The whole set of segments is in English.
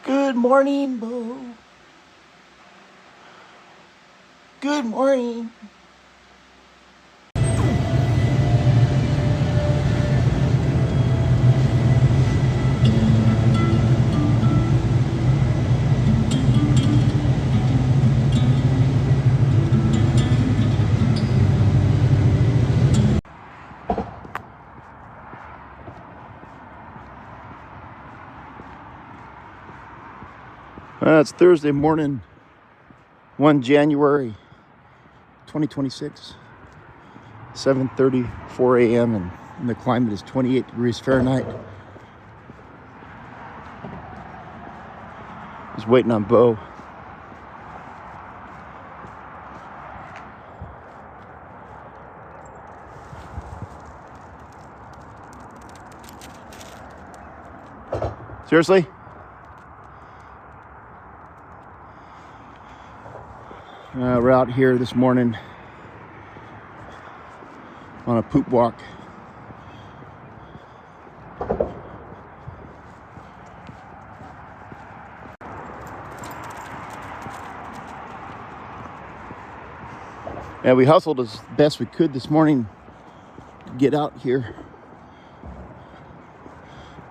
Good morning, Beau. Good morning. It's Thursday morning, 1 January 2026, 7:34 a.m. and the climate is 28 degrees Fahrenheit. Just waiting on Beau. Seriously? We're out here this morning on a poop walk. And we hustled as best we could this morning to get out here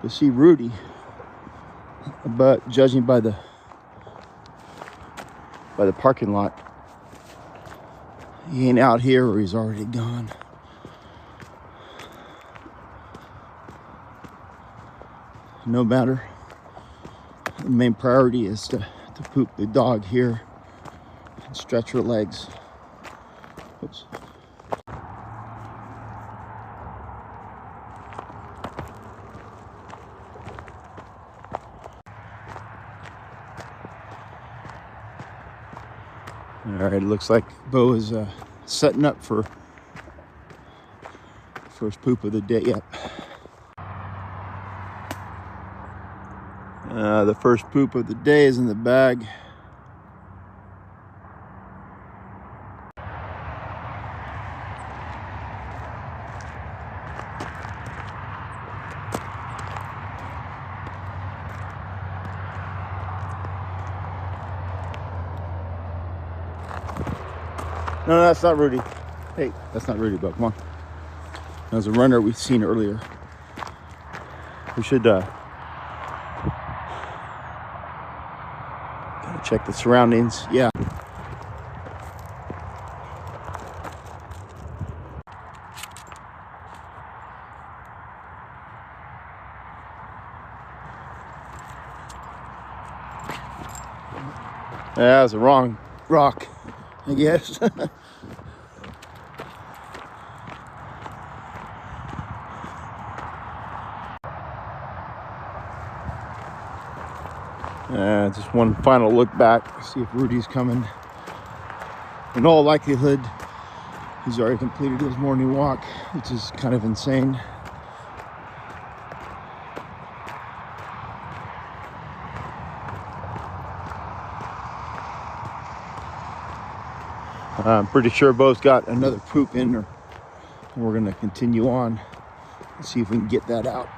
to see Rudy, but judging by the parking lot, he ain't out here or he's already gone. No matter. The main priority is to poop the dog here and stretch her legs. Oops. All right, it looks like Beau is setting up for first poop of the day. Yep. The first poop of the day is in the bag. No, that's not Rudy. Hey, that's not Rudy, Beau. Come on. That was a runner we've seen earlier. We should gotta check the surroundings. Yeah. That was the wrong rock, I guess. Just one final look back, see if Rudy's coming. In all likelihood, he's already completed his morning walk, which is kind of insane. I'm pretty sure Beau's got another poop in her. We're gonna continue on and see if we can get that out.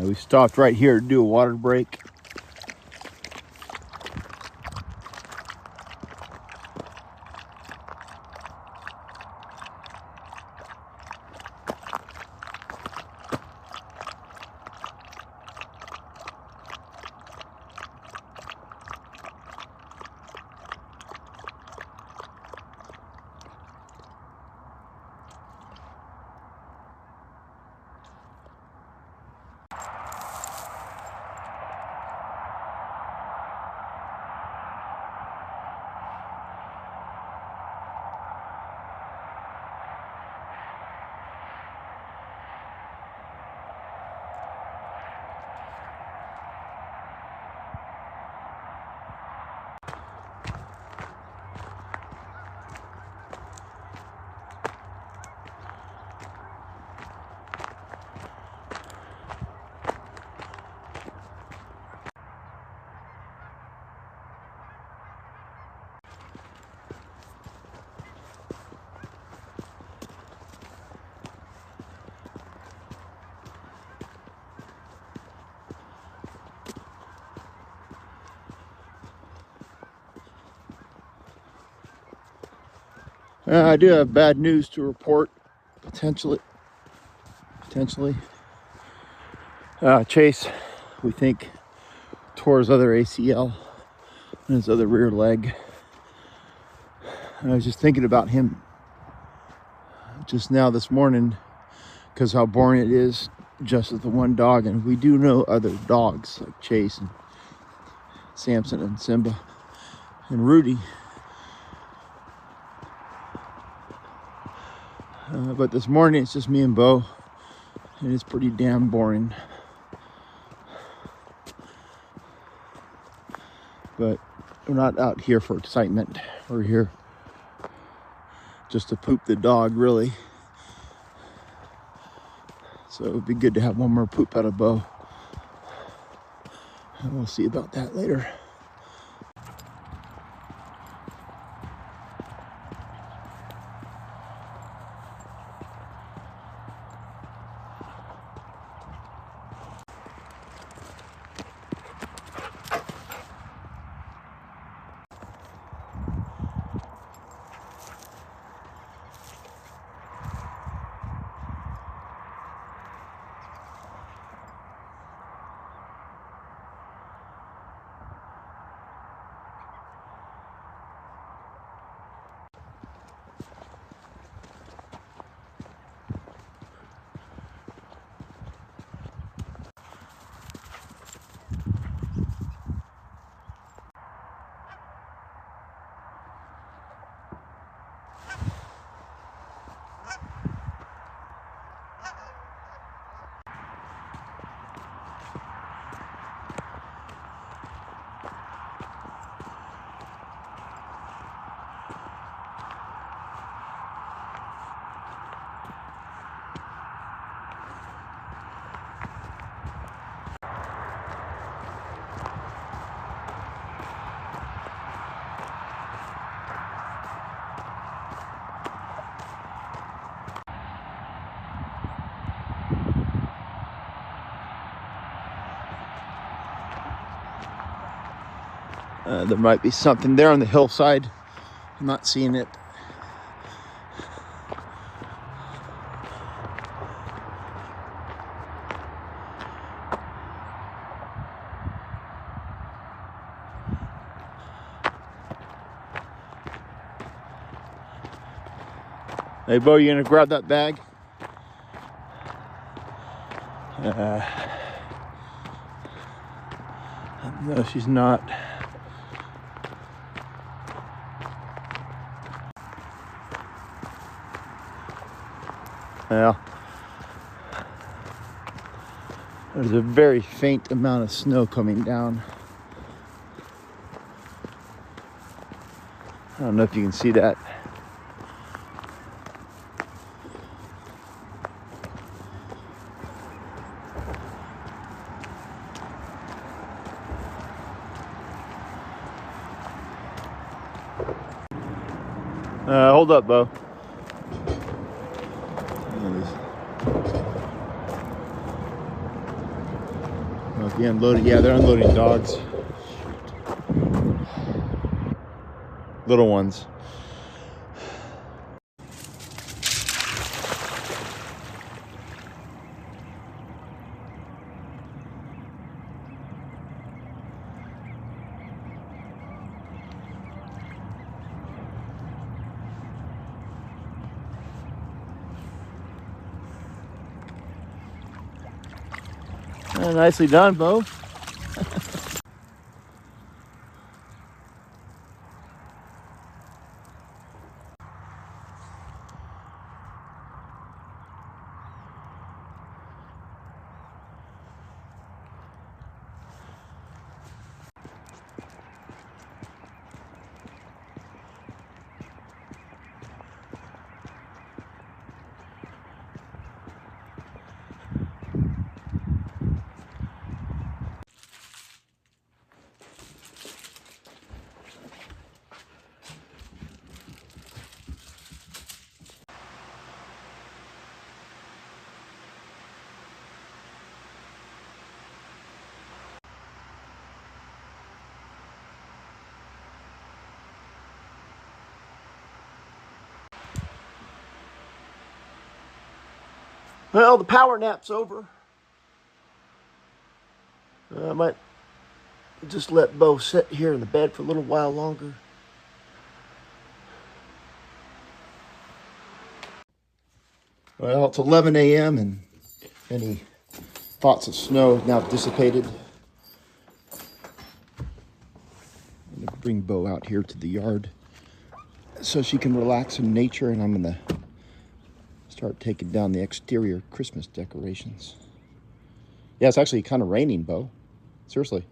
We stopped right here to do a water break. I do have bad news to report, potentially. Chase, we think, tore his other ACL and his other rear leg. And I was just thinking about him just now this morning, because how boring it is just as the one dog. And we do know other dogs like Chase and Samson and Simba and Rudy. But this morning it's just me and Beau, and it's pretty damn boring. But we're not out here for excitement. We're here just to poop the dog, really. So it would be good to have one more poop out of Beau. And we'll see about that later. There might be something there on the hillside. I'm not seeing it. Hey, Beau, you gonna grab that bag? No, she's not. Well, there's a very faint amount of snow coming down. I don't know if you can see that. Hold up, Beau. Might be unloading. Yeah, they're unloading dogs. Little ones. Nicely done, Beau. Well, the power nap's over. I might just let Beau sit here in the bed for a little while longer. Well, it's 11 a.m. and any thoughts of snow now dissipated. I'm going to bring Beau out here to the yard so she can relax in nature, and I'm going to start taking down the exterior Christmas decorations. Yeah, it's actually kind of raining, Beau. Seriously.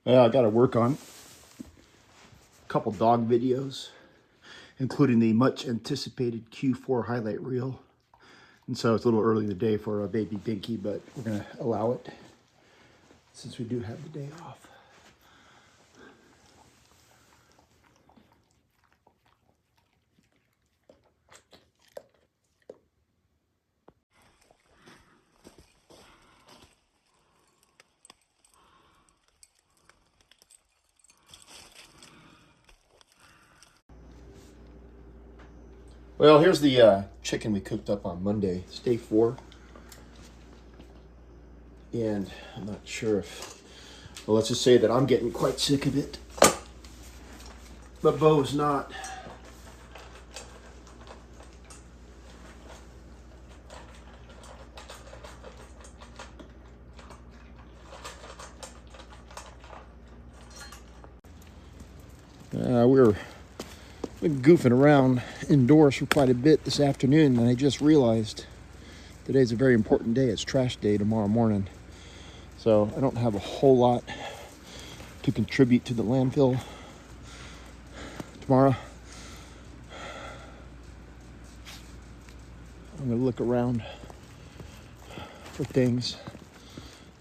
Yeah, I got to work on a couple dog videos, including the much anticipated Q4 highlight reel. And so it's a little early in the day for a baby Binky, but we're going to allow it since we do have the day off. Well, here's the chicken we cooked up on Monday. It's day 4. And I'm not sure if, well, let's just say that I'm getting quite sick of it. But Beau's not. We were goofing around indoors for quite a bit this afternoon, and I just realized today's a very important day. It's trash day tomorrow morning. So I don't have a whole lot to contribute to the landfill tomorrow. I'm going to look around for things.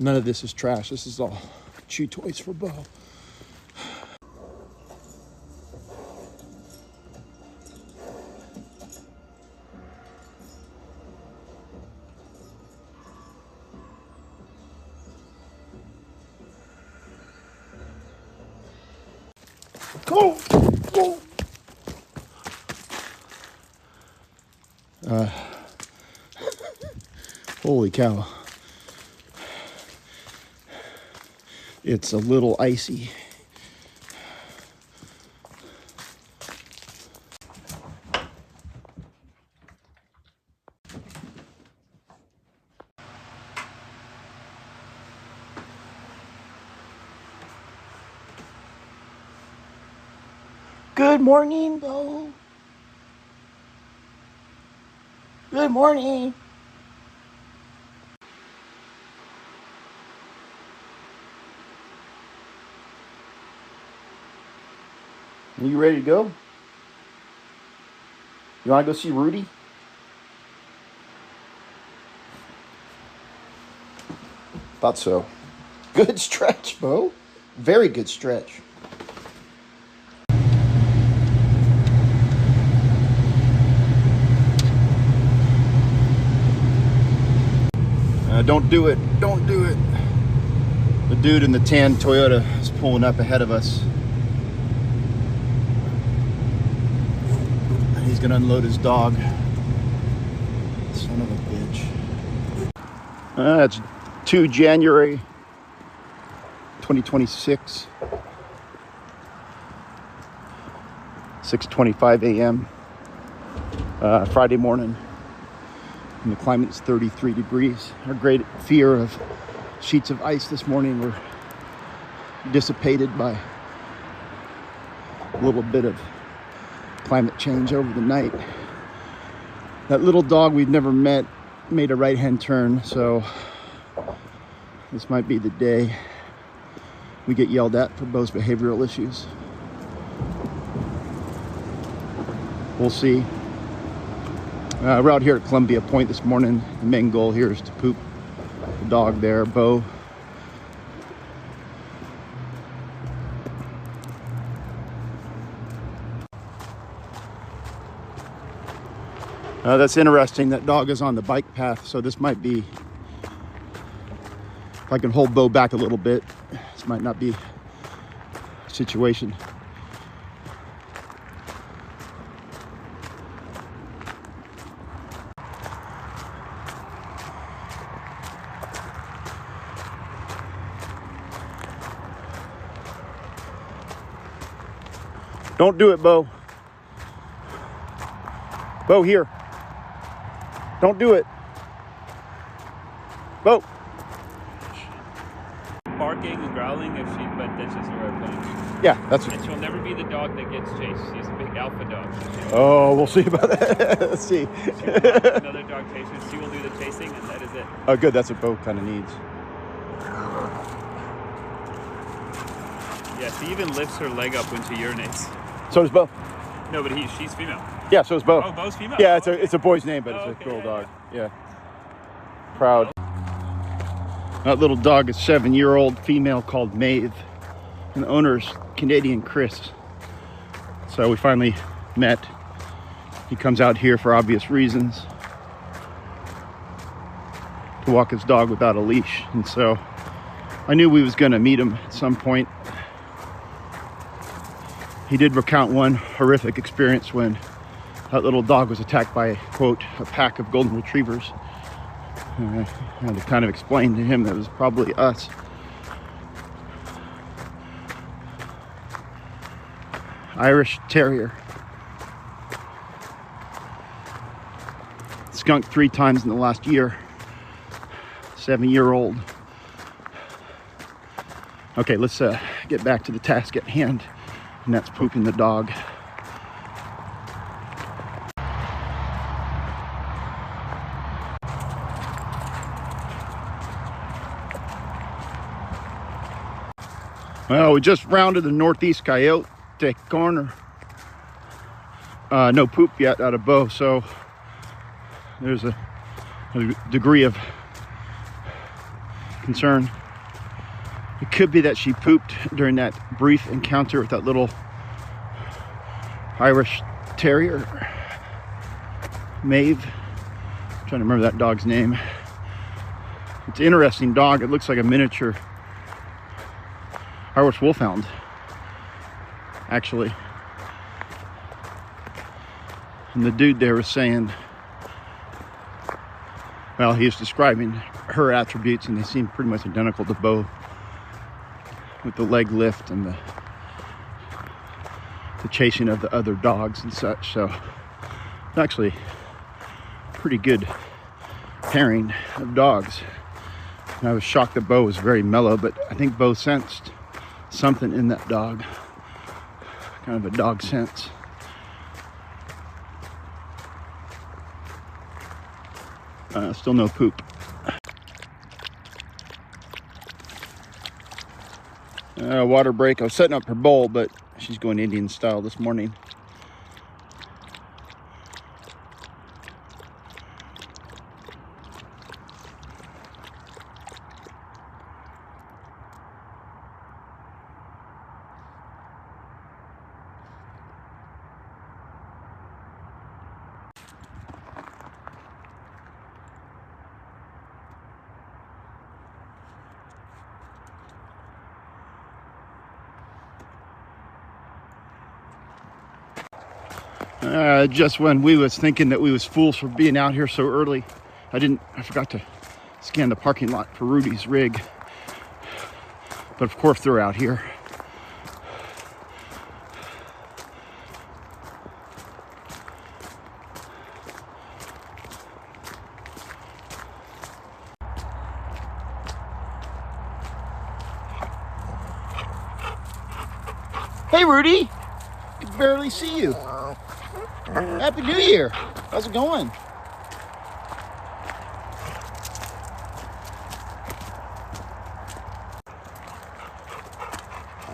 None of this is trash. This is all chew toys for Beau. Go! Go! Holy cow. It's a little icy. Good morning, Beau. Good morning. Are you ready to go? You want to go see Rudy? Thought so. Good stretch, Beau. Very good stretch. Don't do it. Don't do it. The dude in the tan Toyota is pulling up ahead of us. And he's going to unload his dog. Son of a bitch. It's 2 January 2026. 6:25 a.m. Friday morning. And the climate is 33 degrees. Our great fear of sheets of ice this morning were dissipated by a little bit of climate change over the night. That little dog we've never met made a right-hand turn, so this might be the day we get yelled at for Beau's behavioral issues. We'll see. We're out here at Columbia Point this morning. The main goal here is to poop the dog there, Beau. That's interesting. That dog is on the bike path, so this might be, if I can hold Beau back a little bit, this might not be a situation. Don't do it, Beau. Beau, here. Don't do it. Beau. Barking and growling if she, but that's just the right place. Yeah, that's what. And she'll never be the dog that gets chased. She's a big alpha dog. So Oh, we'll see about that. Let's see. she will let another dog chase her. She will do the chasing, and that is it. Oh, good. That's what Beau kind of needs. Yeah, she even lifts her leg up when she urinates. So does Beau. No, but she's female. Yeah, so is Beau. Oh, Beau's female? Yeah, okay. it's a boy's name, but Oh, it's a okay, girl yeah, dog. Yeah. Proud. That little dog is 7-year-old female called Maeve. And the owner's Canadian Chris. So we finally met. He comes out here for obvious reasons to walk his dog without a leash. And so I knew we was gonna meet him at some point. He did recount one horrific experience when that little dog was attacked by, quote, a pack of golden retrievers. And I had to kind of explain to him that it was probably us. Irish Terrier. Skunked 3 times in the last year. 7-year-old. Okay, let's get back to the task at hand, and that's pooping the dog. Well, we just rounded the Northeast Coyote corner. No poop yet out of Beau, so there's a degree of concern. It could be that she pooped during that brief encounter with that little Irish Terrier, Maeve. I'm trying to remember that dog's name. It's an interesting dog. It looks like a miniature Irish Wolfhound, actually. And the dude there was saying, well, he was describing her attributes, and they seem pretty much identical to Beau, with the leg lift and the chasing of the other dogs and such. So it's actually pretty good pairing of dogs. And I was shocked that Beau was very mellow, but I think Beau sensed something in that dog, kind of a dog sense. Still no poop. Water break. I was setting up her bowl, but she's going Indian style this morning. Just when we was thinking that we was fools for being out here so early, I forgot to scan the parking lot for Rudy's rig. But of course they're out here. Hey Rudy, I can barely see you. Happy New Year. How's it going?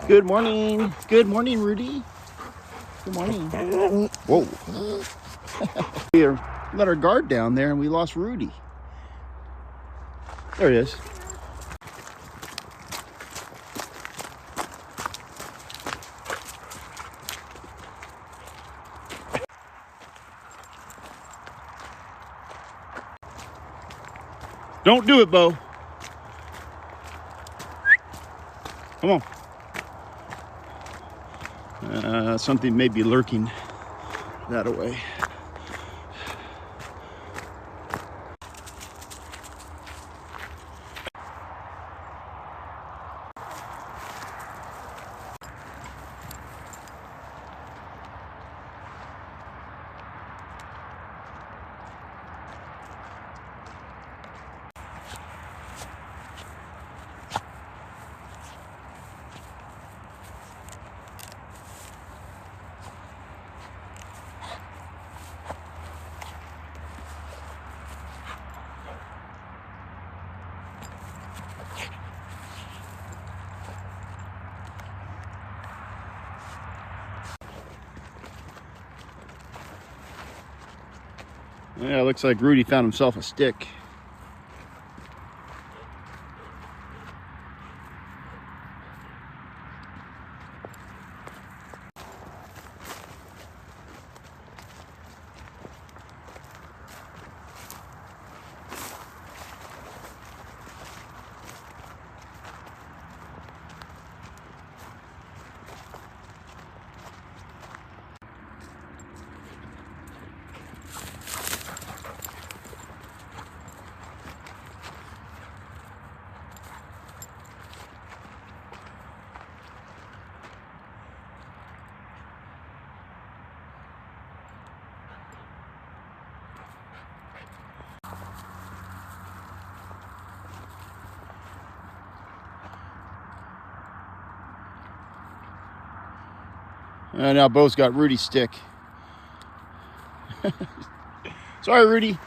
Good morning. Good morning, Rudy. Good morning. Whoa. We let our guard down there and we lost Rudy. There it is. Don't do it, Beau. Come on. Something may be lurking that away. Yeah, looks like Rudy found himself a stick. Now Beau's got Rudy's stick. Sorry, Rudy.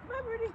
Come on, Rudy.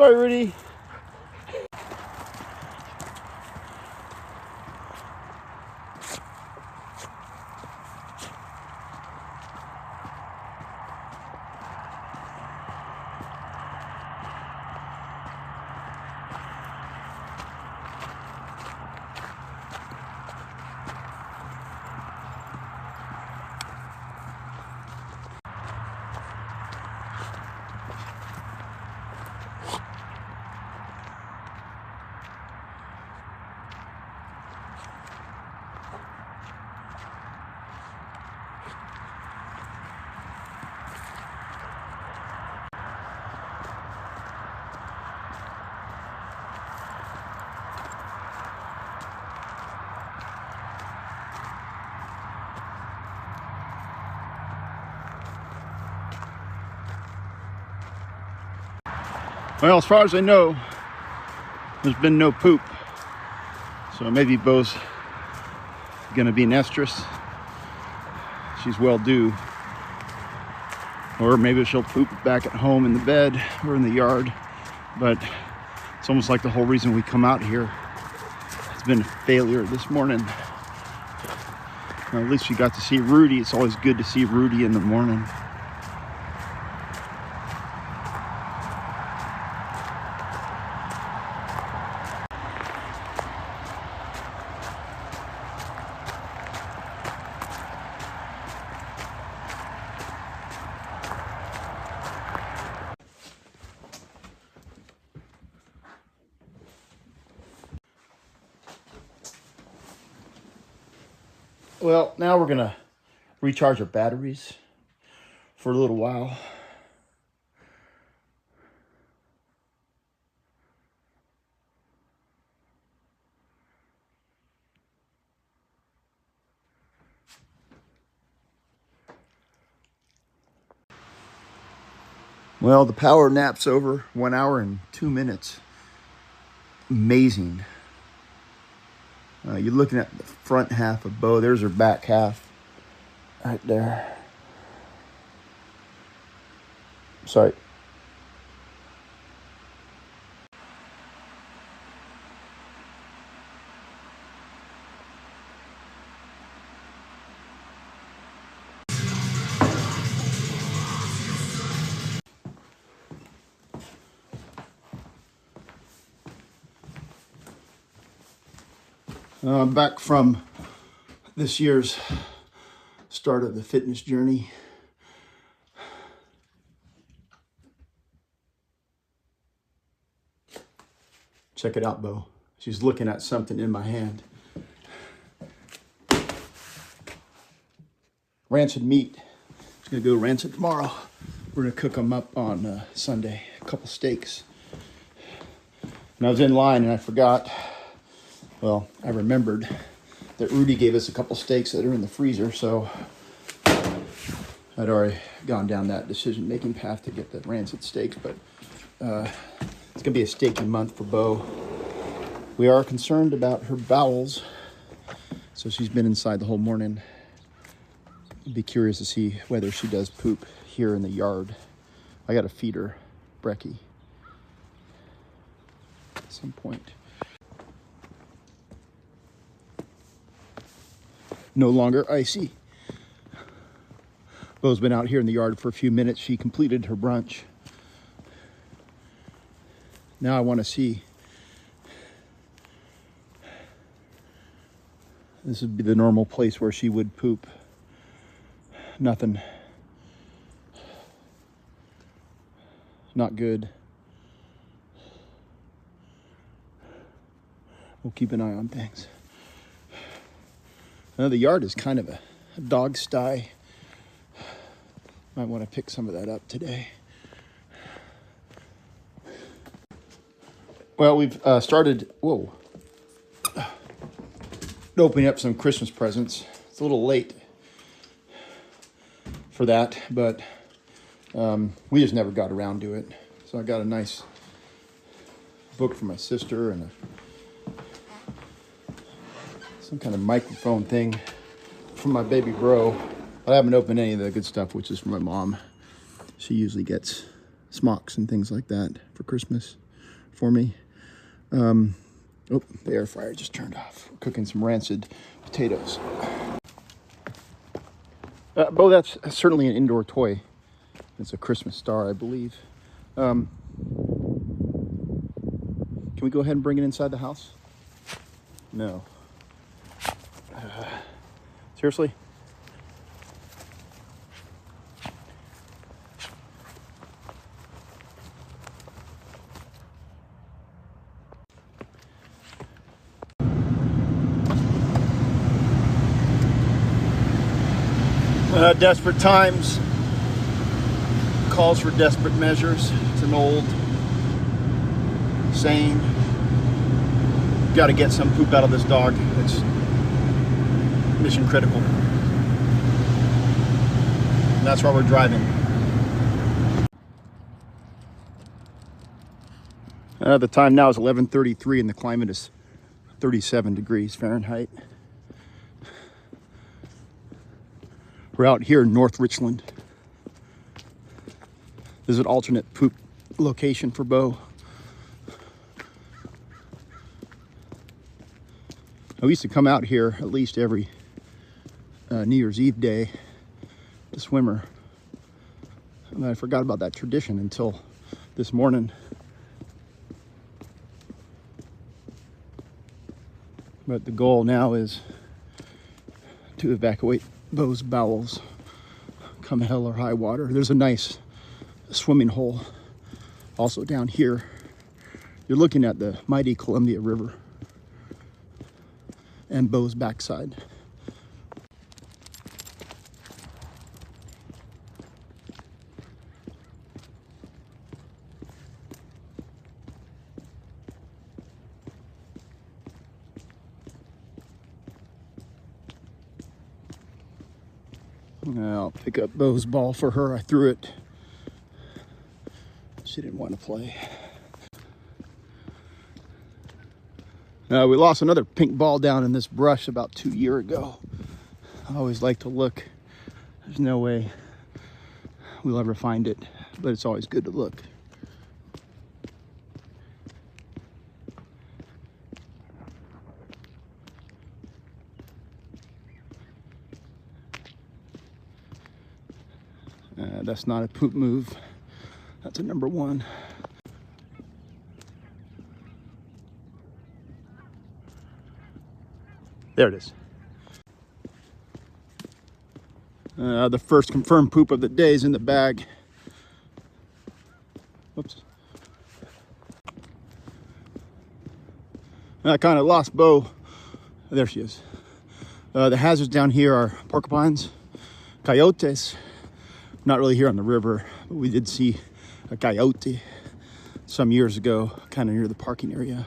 Sorry, Rudy. Well, as far as I know, there's been no poop. So maybe Beau's gonna be an estrus. She's well due. Or maybe she'll poop back at home in the bed or in the yard. But it's almost like the whole reason we come out here has been a failure this morning. Well, at least we got to see Rudy. It's always good to see Rudy in the morning. Well, now we're gonna recharge our batteries for a little while. Well, the power nap's over. 1 hour and 2 minutes. Amazing. You're looking at the front half of Beau. There's her back half right there. Sorry. Back from this year's start of the fitness journey. Check it out, Beau. She's looking at something in my hand. Rancid meat. She's gonna go rancid tomorrow. We're gonna cook them up on Sunday. A couple steaks. And I was in line and I forgot. Well, I remembered that Rudy gave us a couple steaks that are in the freezer, so I'd already gone down that decision-making path to get the rancid steaks, but it's gonna be a steaky month for Beau. We are concerned about her bowels, so she's been inside the whole morning. I'd be curious to see whether she does poop here in the yard. I gotta feed her brekkie at some point. No longer icy. Beau's been out here in the yard for a few minutes. She completed her brunch. Now I want to see. This would be the normal place where she would poop. Nothing. Not good. We'll keep an eye on things. The yard is kind of a dog sty. Might want to pick some of that up today. Well, we've started, opening up some Christmas presents. It's a little late for that, but we just never got around to it. So I got a nice book for my sister and some kind of microphone thing from my baby Beau. But I haven't opened any of the good stuff, which is from my mom. She usually gets smocks and things like that for Christmas for me. The air fryer just turned off. We're cooking some rancid potatoes. Beau, that's certainly an indoor toy. It's a Christmas star, I believe. Can we go ahead and bring it inside the house? No. Seriously? Desperate times calls for desperate measures. It's an old saying. Got to get some poop out of this dog. It's mission critical. And that's why we're driving. The time now is 11:33 and the climate is 37 degrees Fahrenheit. We're out here in North Richland. This is an alternate poop location for Beau. I used to come out here at least every New Year's Eve day to swimmer. And I forgot about that tradition until this morning. But the goal now is to evacuate Beau's bowels, come hell or high water. There's a nice swimming hole also down here. You're looking at the mighty Columbia River and Beau's backside. I'll pick up Beau's ball for her. I threw it. She didn't want to play. We lost another pink ball down in this brush about 2 years ago. I always like to look. There's no way we'll ever find it, but it's always good to look. That's not a poop move. That's a number one. There it is. The first confirmed poop of the day is in the bag. Whoops. I kind of lost Beau. There she is. The hazards down here are porcupines, coyotes. Not really here on the river, but we did see a coyote some years ago, kind of near the parking area.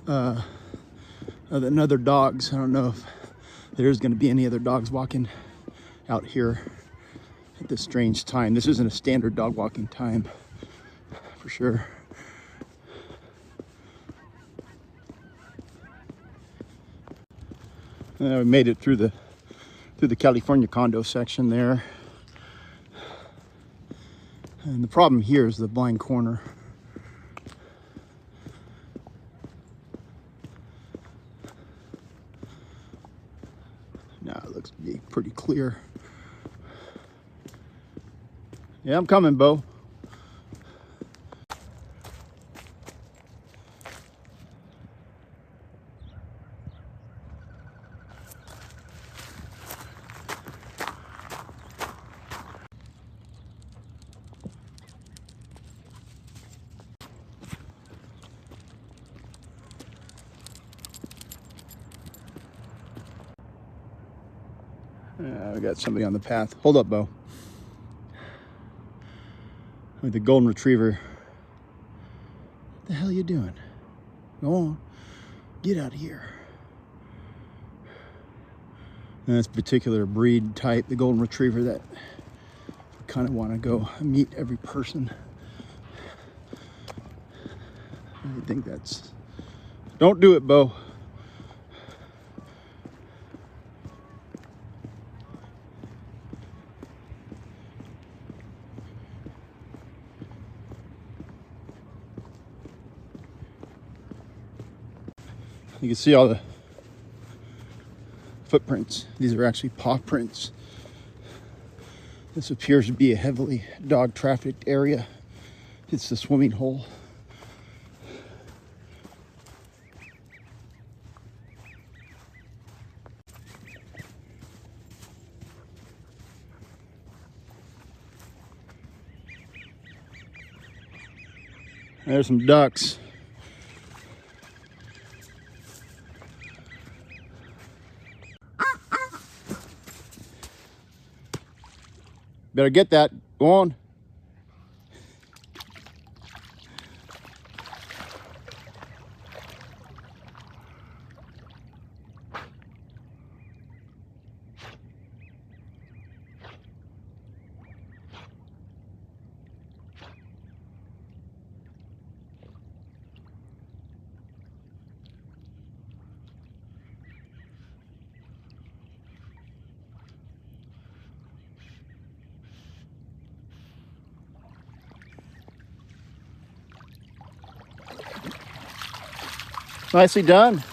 And other dogs. I don't know if there's going to be any other dogs walking out here at this strange time. This isn't a standard dog walking time, for sure. We made it through the California condo section there. And the problem here is the blind corner. Now it looks to be pretty clear. Yeah, I'm coming, Beau. We got somebody on the path. Hold up, Beau. With the golden retriever. What the hell are you doing? Go on. Get out of here. And this particular breed type, the golden retriever, that I kind of want to go meet every person. I think that's... Don't do it, Beau. You can see all the footprints. These are actually paw prints. This appears to be a heavily dog trafficked area. It's the swimming hole. There's some ducks. Better get that. Go on. Nicely done.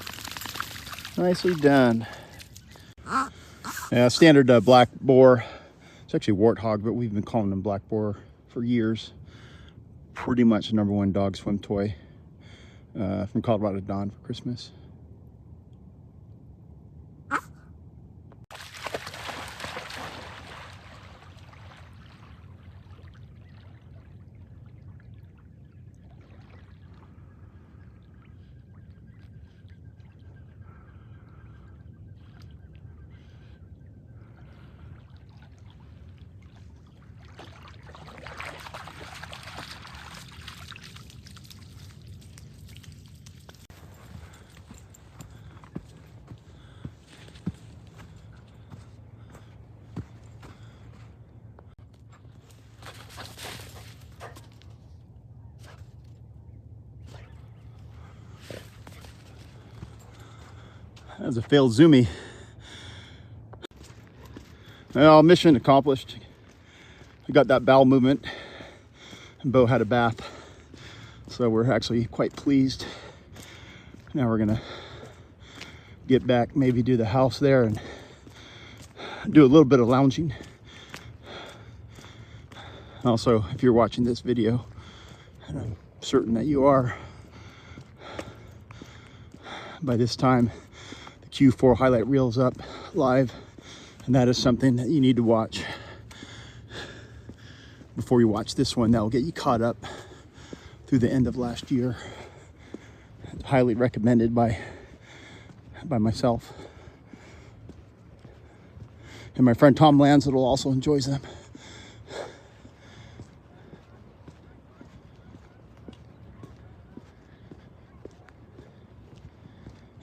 Nicely done. Yeah, standard black boar. It's actually warthog, but we've been calling them black boar for years. Pretty much the #1 dog swim toy from Colorado Dawn for Christmas. That was a failed zoomie. Well, mission accomplished. We got that bowel movement, and Beau had a bath, so we're actually quite pleased. Now we're gonna get back, maybe do the house there and do a little bit of lounging. Also, if you're watching this video, and I'm certain that you are, by this time the Q4 highlight reel is up live, and that is something that you need to watch before you watch this one. That will get you caught up through the end of last year. Highly recommended by myself, and my friend Tom Landslettle also enjoys them.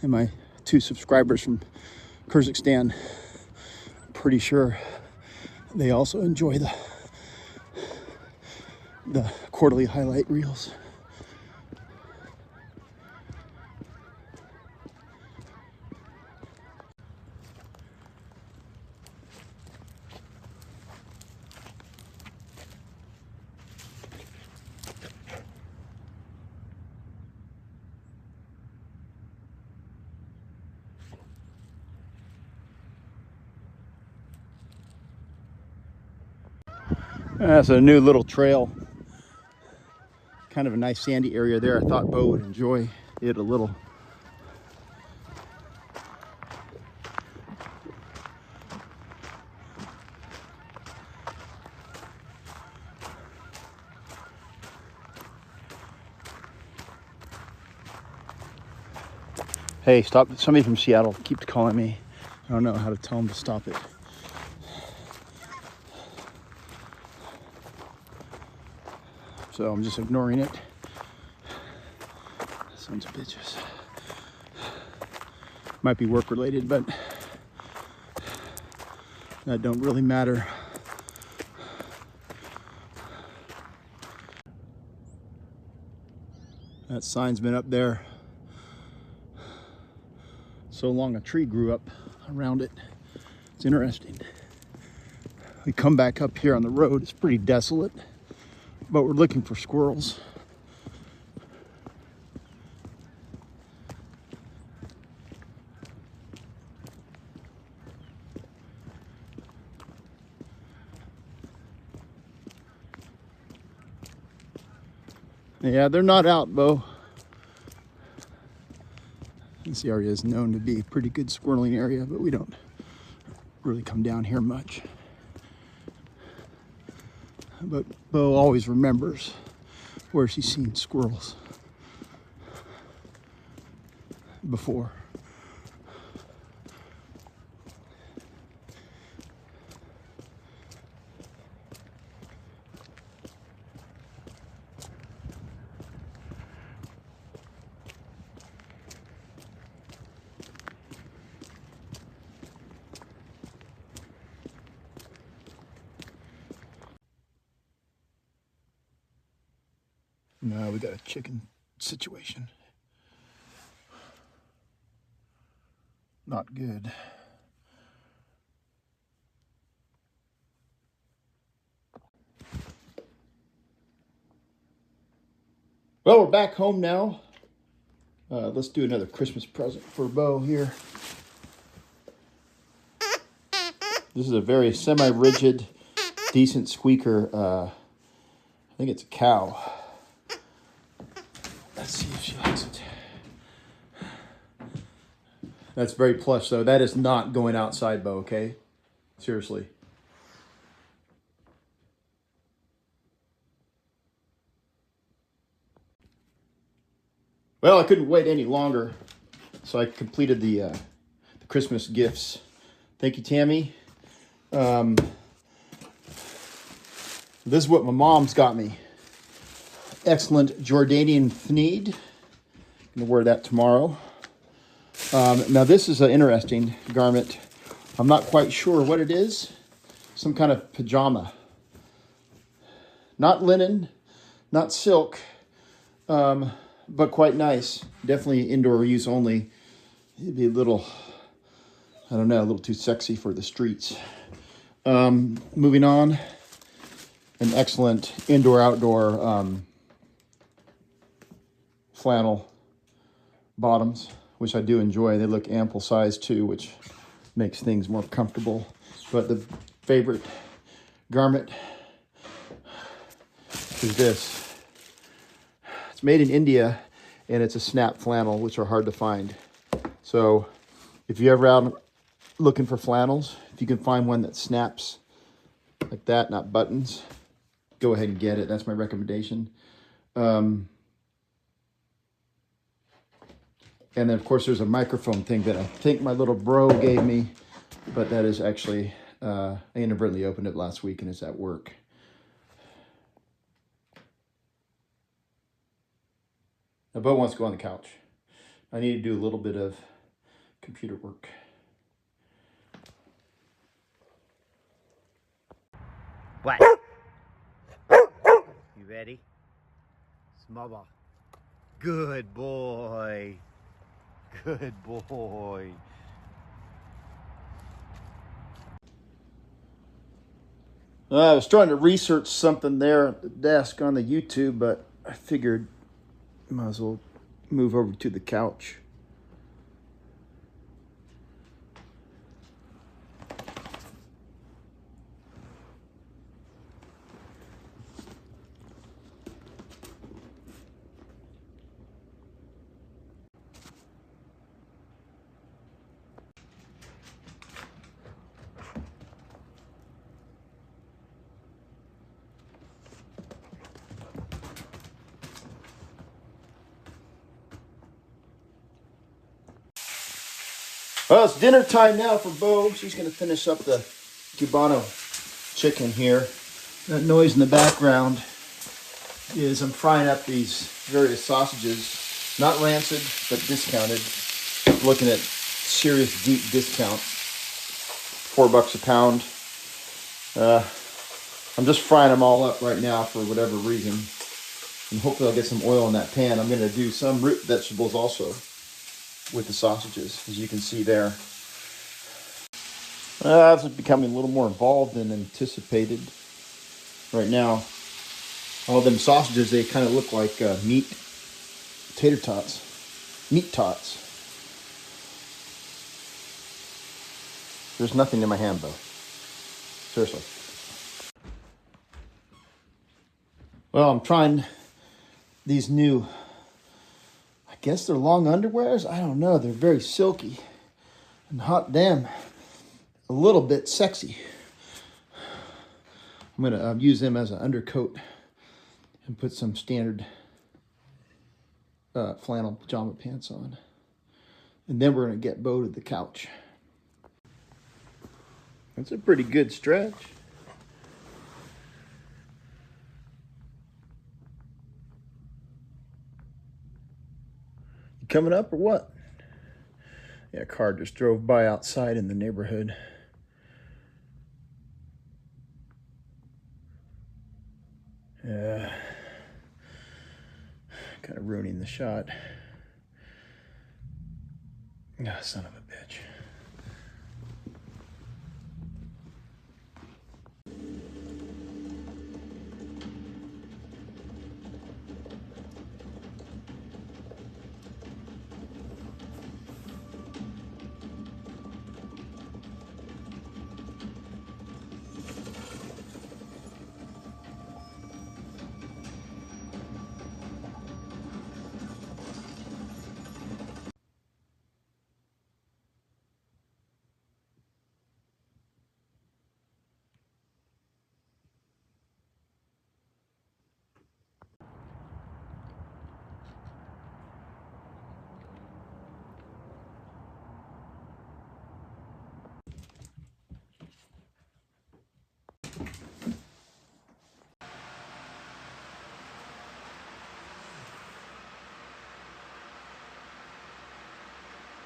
And my 2 subscribers from Kyrgyzstan, I'm pretty sure they also enjoy the quarterly highlight reels. That's a new little trail. Kind of a nice sandy area there. I thought Beau would enjoy it a little. Hey, stop. Somebody from Seattle keeps calling me. I don't know how to tell them to stop it. So I'm just ignoring it. Sons of bitches. Might be work related, but that don't really matter. That sign's been up there so long a tree grew up around it. It's interesting. We come back up here on the road, it's pretty desolate, but we're looking for squirrels. Yeah, they're not out, Beau. This area is known to be a pretty good squirreling area, but we don't really come down here much. But Beau always remembers where she's seen squirrels before. No, we got a chicken situation. Not good. Well, we're back home now. Let's do another Christmas present for Beau here. This is a very semi-rigid, decent squeaker. I think it's a cow. Let's see if she likes it. That's very plush, though. That is not going outside, Beau, okay? Seriously. Well, I couldn't wait any longer, so I completed the Christmas gifts. Thank you, Tammy. This is what my mom's got me. Excellent Jordanian thneed. I'm going to wear that tomorrow. Now, this is an interesting garment. I'm not quite sure what it is. Some kind of pajama. Not linen, not silk, but quite nice. Definitely indoor use only. It'd be a little, I don't know, a little too sexy for the streets. Moving on. An excellent indoor-outdoor flannel bottoms, which I do enjoy. They look ample size too, which makes things more comfortable. But the favorite garment is this. It's made in India, and it's a snap flannel, which are hard to find. So if you're ever out looking for flannels, if you can find one that snaps like that, not buttons, go ahead and get it. That's my recommendation. And then, of course, there's a microphone thing that I think my little bro gave me, but that is actually, I inadvertently opened it last week and it's at work. Now, Beau wants to go on the couch. I need to do a little bit of computer work. What? You ready? Small ball. Good boy. Good boy. I was trying to research something there at the desk on the YouTube, but I figured I might as well move over to the couch. Well, it's dinner time now for Beau. She's going to finish up the Cubano chicken here. That noise in the background is I'm frying up these various sausages. Not rancid, but discounted. Looking at serious deep discount. $4 a pound. I'm just frying them all up right now for whatever reason. And hopefully I'll get some oil in that pan. I'm going to do some root vegetables also with the sausages, as you can see there. This is becoming a little more involved than anticipated. Right now, all of them sausages, they kind of look like meat tater tots, meat tots. There's nothing in my hand, though. Seriously. Well, I'm trying these new, I guess they're long underwears. I don't know. They're very silky and hot damn, a little bit sexy. I'm going to use them as an undercoat and put some standard flannel pajama pants on. And then we're going to get Beau to the couch. That's a pretty good stretch. You coming up or what? Yeah, a car just drove by outside in the neighborhood. Yeah. Kind of ruining the shot. Ah, son of a bitch.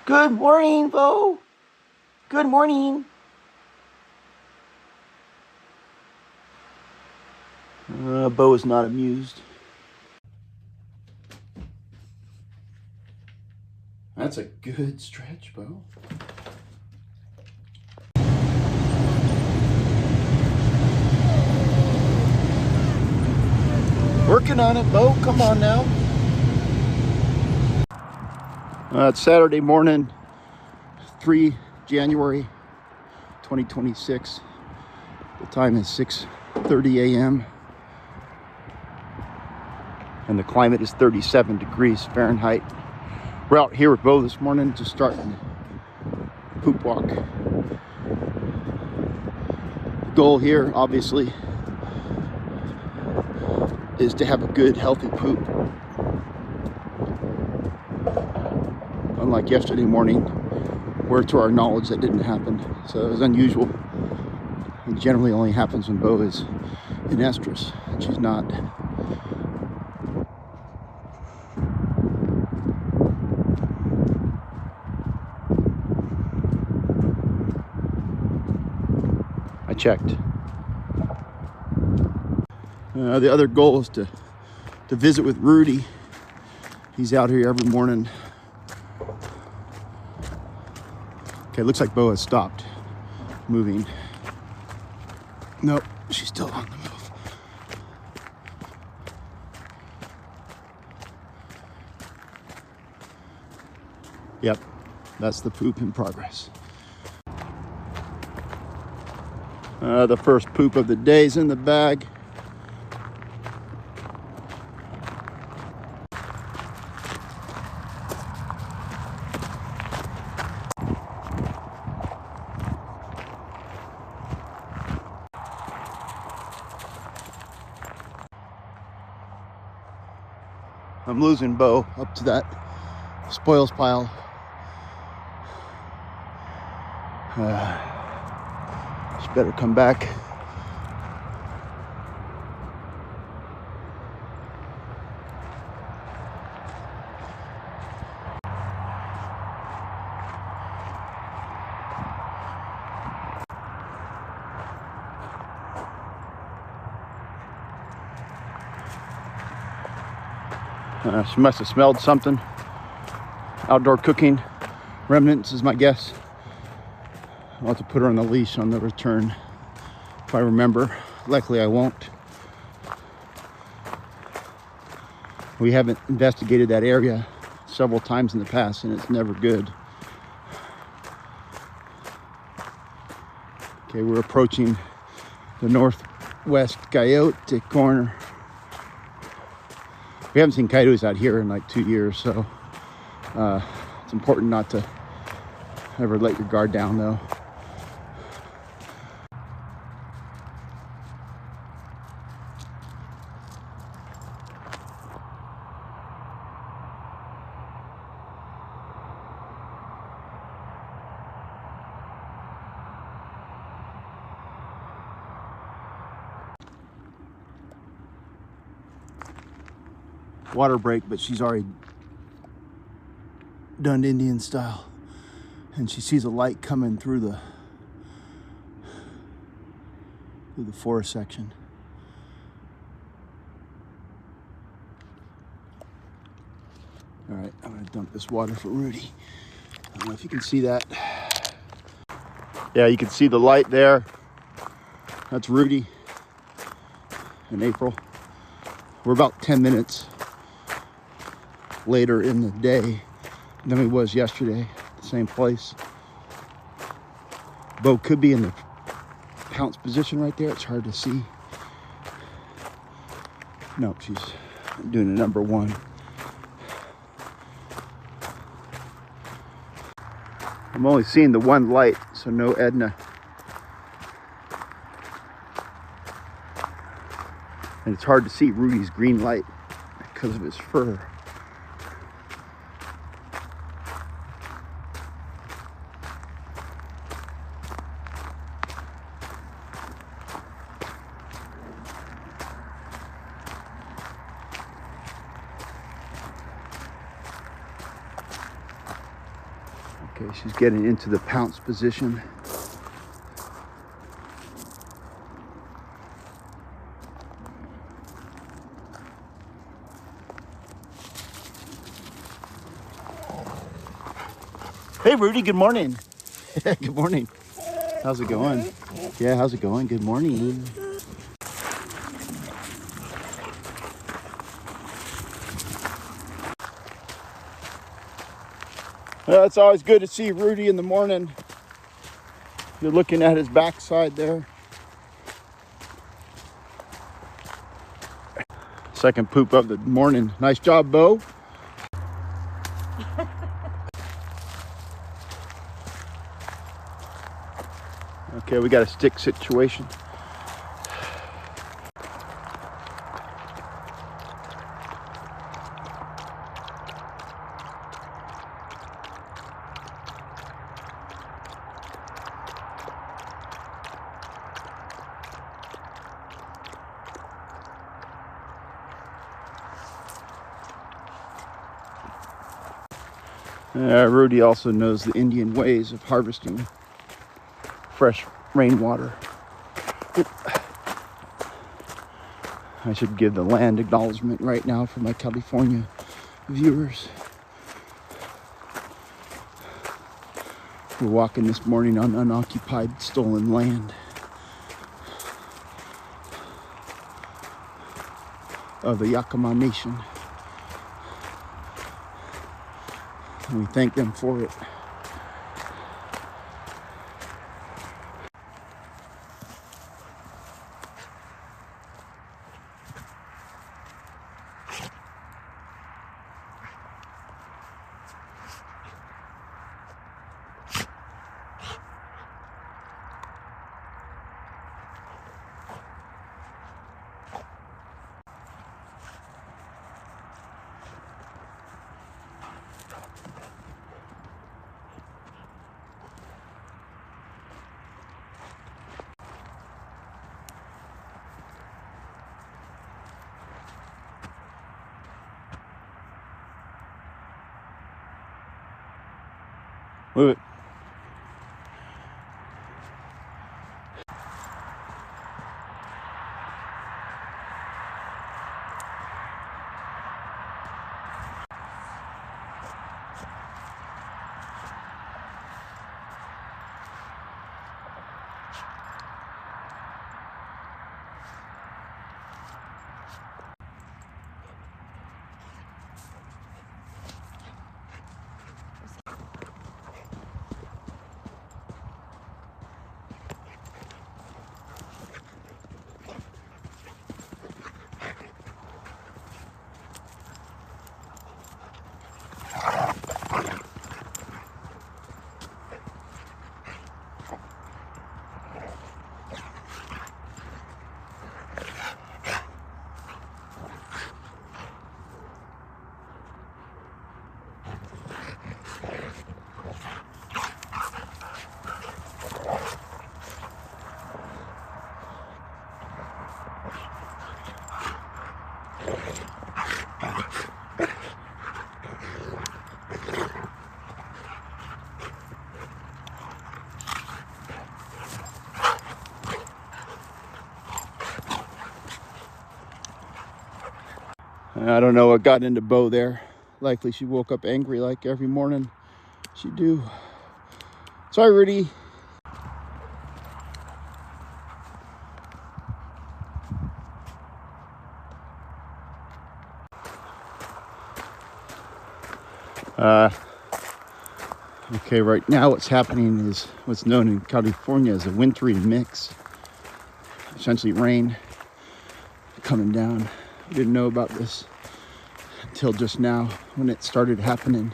Good morning, Beau. Good morning. Beau is not amused. That's a good stretch, Beau. Working on it, Beau. Come on now. It's Saturday morning, 3 January 2026. The time is 6:30 a.m. and the climate is 37 degrees Fahrenheit. We're out here with Beau this morning, just starting the poop walk. The goal here, obviously, is to have a good, healthy poop. Unlike yesterday morning, where to our knowledge that didn't happen. So it was unusual. It generally only happens when Beau is in estrus, and she's not. I checked. The other goal is to visit with Rudy. He's out here every morning. Okay, looks like Beau has stopped moving. Nope, she's still on the move. Yep, that's the poop in progress. The first poop of the day is in the bag. I'm losing Beau up to that spoils pile. She better come back. She must have smelled something. Outdoor cooking remnants is my guess. I'll have to put her on the leash on the return if I remember. Likely I won't. We haven't investigated that area several times in the past, and it's never good. Okay, we're approaching the northwest coyote corner. We haven't seen coyotes out here in like 2 years, so it's important not to ever let your guard down, though. Water break, but she's already done Indian style, and she sees a light coming through the forest section. All right, I'm gonna dump this water for Rudy. I don't know if you can see that. Yeah, you can see the light there. That's Rudy in April. We're about 10 minutes later in the day than we was yesterday, the same place. Beau could be in the pounce position right there. It's hard to see. No, she's doing a number one. I'm only seeing the one light, so no Edna. And it's hard to see Rudy's green light because of his fur. Okay, she's getting into the pounce position. Hey Rudy, good morning. Good morning. How's it going? Yeah, how's it going? Good morning. Well, it's always good to see Rudy in the morning. You're looking at his backside there. Second poop of the morning. Nice job, Beau. Okay, we got a stick situation. Rudy also knows the Indian ways of harvesting fresh rainwater. I should give the land acknowledgement right now for my California viewers. We're walking this morning on unoccupied, stolen land of the Yakama Nation. And we thank them for it. Move it. I don't know what got into Beau there. Likely she woke up angry like every morning she do. Sorry, Rudy. Okay, right now what's happening is what's known in California as a wintry mix. Essentially rain coming down. I didn't know about this until just now when it started happening.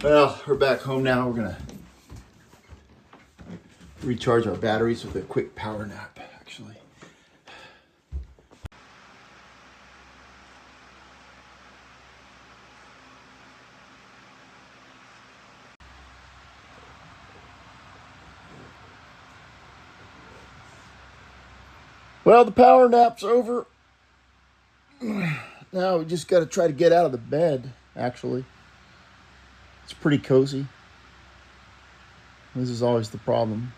Well, we're back home now. We're gonna recharge our batteries with a quick power nap, actually. Well, the power nap's over. Now we just got to try to get out of the bed, actually. It's pretty cozy. This is always the problem.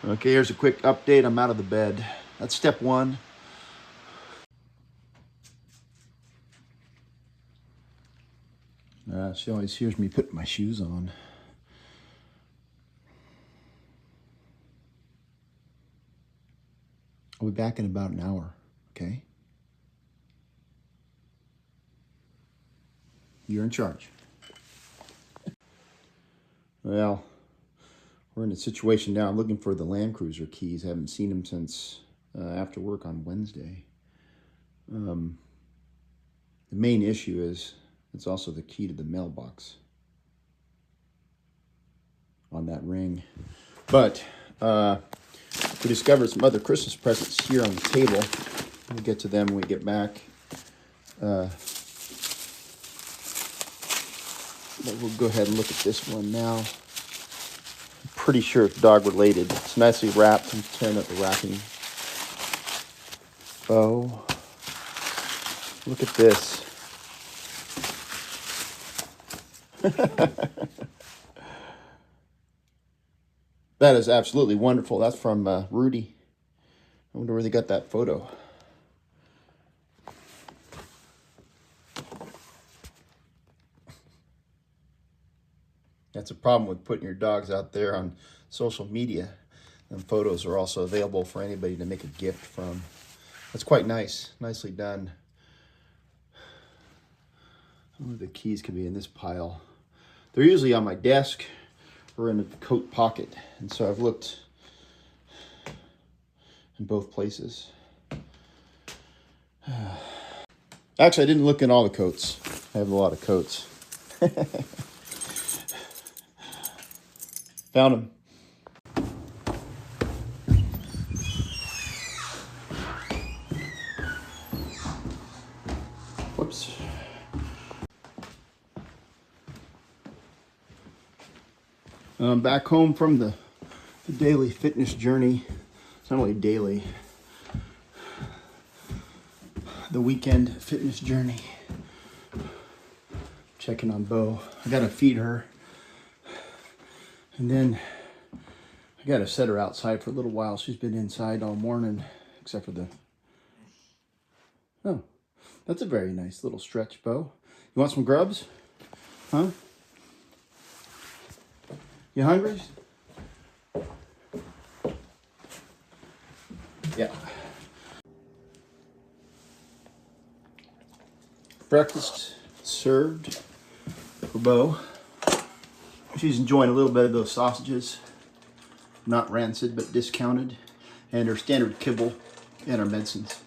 Okay, here's a quick update. I'm out of the bed. That's step one. She always hears me putting my shoes on. I'll be back in about an hour, okay? You're in charge. Well, we're in a situation now. I'm looking for the Land Cruiser keys. I haven't seen them since after work on Wednesday. The main issue is it's also the key to the mailbox on that ring. But we discovered some other Christmas presents here on the table. We'll get to them when we get back. But we'll go ahead and look at this one now. I'm pretty sure it's dog related. It's nicely wrapped. I'm tearing up the wrapping. Beau. Look at this. That is absolutely wonderful. That's from Rudy. I wonder where they got that photo. That's a problem with putting your dogs out there on social media. And photos are also available for anybody to make a gift from. That's quite nice. Nicely done. Some of the keys could be in this pile. They're usually on my desk or in the coat pocket. And so I've looked in both places. Actually, I didn't look in all the coats. I have a lot of coats. Found them. Whoops. I'm back home from the daily fitness journey. It's not only daily, the weekend fitness journey. Checking on Beau. I gotta feed her. And then I gotta set her outside for a little while. She's been inside all morning, except for the... Oh, that's a very nice little stretch, Beau. You want some grubs? Huh? You hungry? Yeah. Breakfast served for Beau. She's enjoying a little bit of those sausages. Not rancid, but discounted. And her standard kibble and her medicines.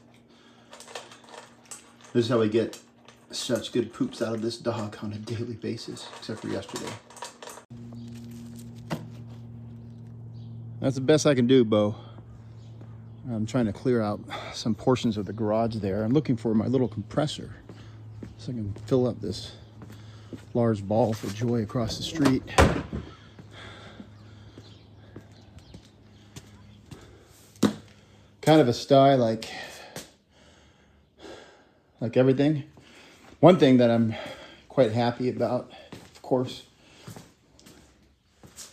This is how we get such good poops out of this dog on a daily basis, except for yesterday. That's the best I can do, Beau. I'm trying to clear out some portions of the garage there. I'm looking for my little compressor so I can fill up this large ball for Joy across the street. Kind of a sty like everything. One thing that I'm quite happy about, of course,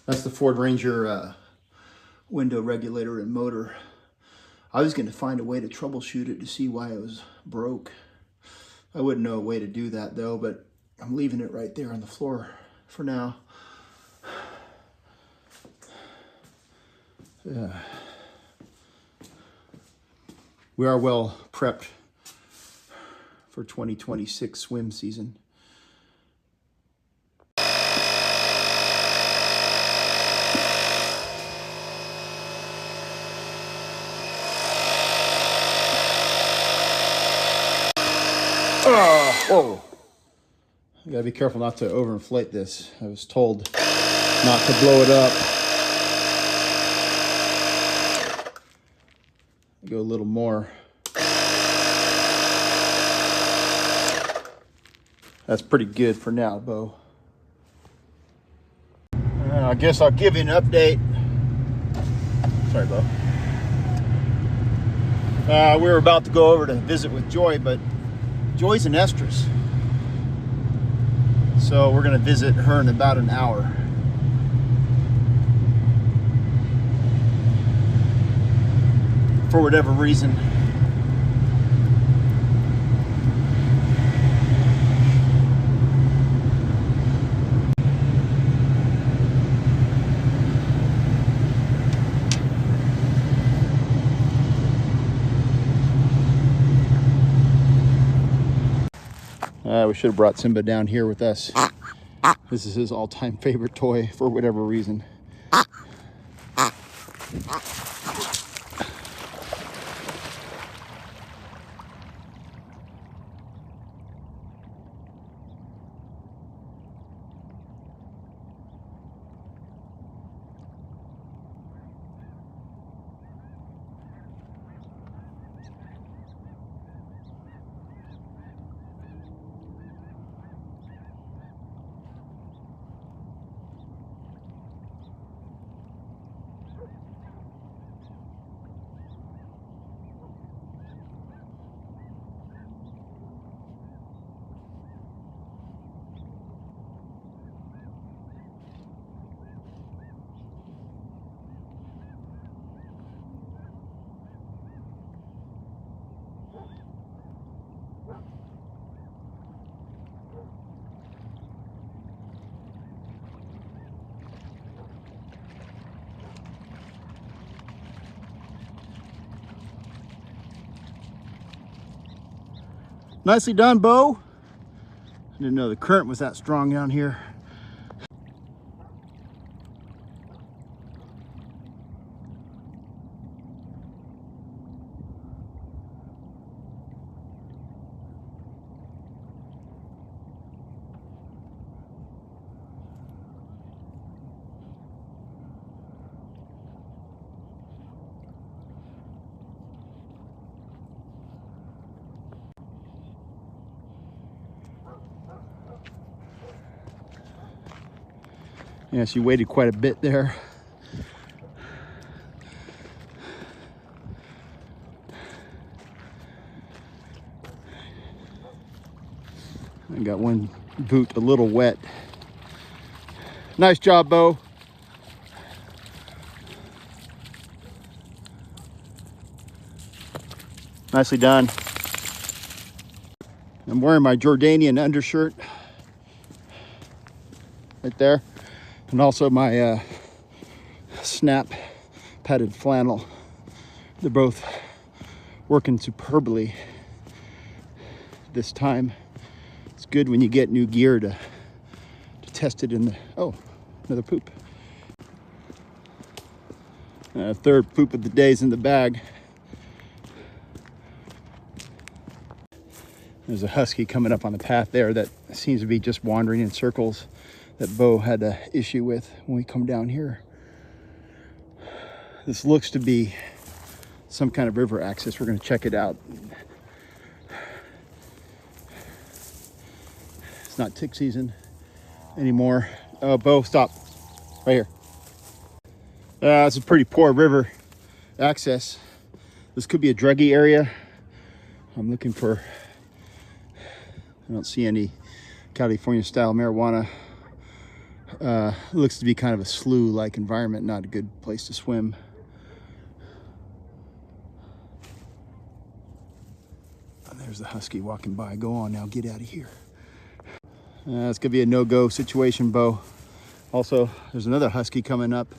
that's the Ford Ranger window regulator and motor. I was going to find a way to troubleshoot it to see why it was broke. I wouldn't know a way to do that though, but I'm leaving it right there on the floor for now. Yeah. we are well prepped for 2026 swim season. Whoa. I gotta be careful not to overinflate this. I was told not to blow it up. Go a little more. That's pretty good for now, Beau. I guess I'll give you an update. Sorry, Beau. We were about to go over to visit with Joy, but Joy's in estrus. So we're gonna visit her in about an hour. For whatever reason. We should have brought Simba down here with us. This is his all-time favorite toy for whatever reason. Nicely done, Beau. I didn't know the current was that strong down here. Yeah, she waited quite a bit there. I got one boot a little wet. Nice job, Beau. Nicely done. I'm wearing my Jordanian undershirt right there. And also my snap padded flannel. They're both working superbly this time. It's good when you get new gear to test it in the, oh, another poop. Third poop of the day's in the bag. There's a husky coming up on the path there that seems to be just wandering in circles that Beau had an issue with when we come down here. This looks to be some kind of river access. We're going to check it out. It's not tick season anymore. Oh, Beau, stop. Right here. It's a pretty poor river access. This could be a druggy area. I'm looking for, I don't see any California style marijuana. Looks to be kind of a slough-like environment, not a good place to swim. And there's the husky walking by. Go on now, get out of here. It's gonna be a no-go situation, Beau. Also, there's another husky coming up.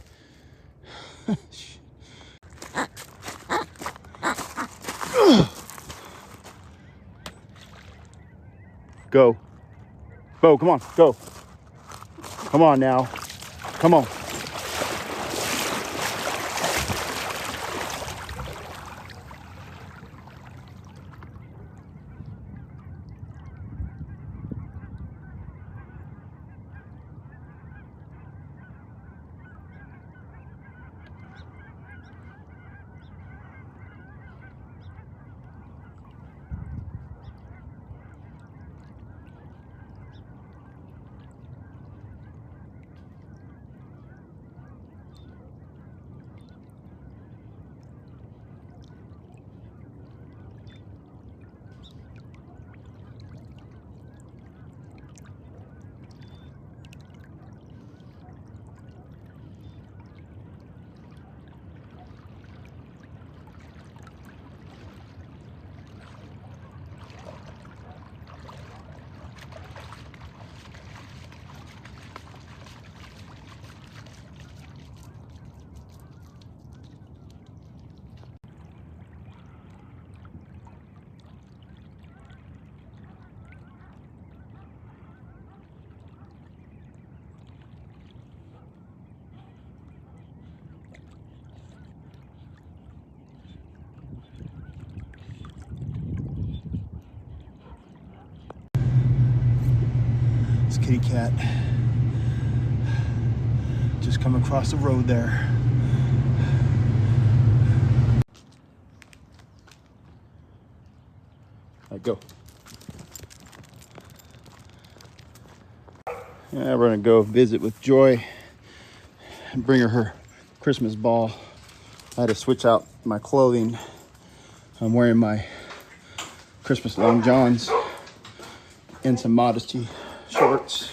Go. Beau, come on, go. Come on now. Come on. This kitty cat just come across the road there. All right, go. Yeah, we're gonna go visit with Joy and bring her Christmas ball. I had to switch out my clothing. I'm wearing my Christmas long johns and some modesty shorts.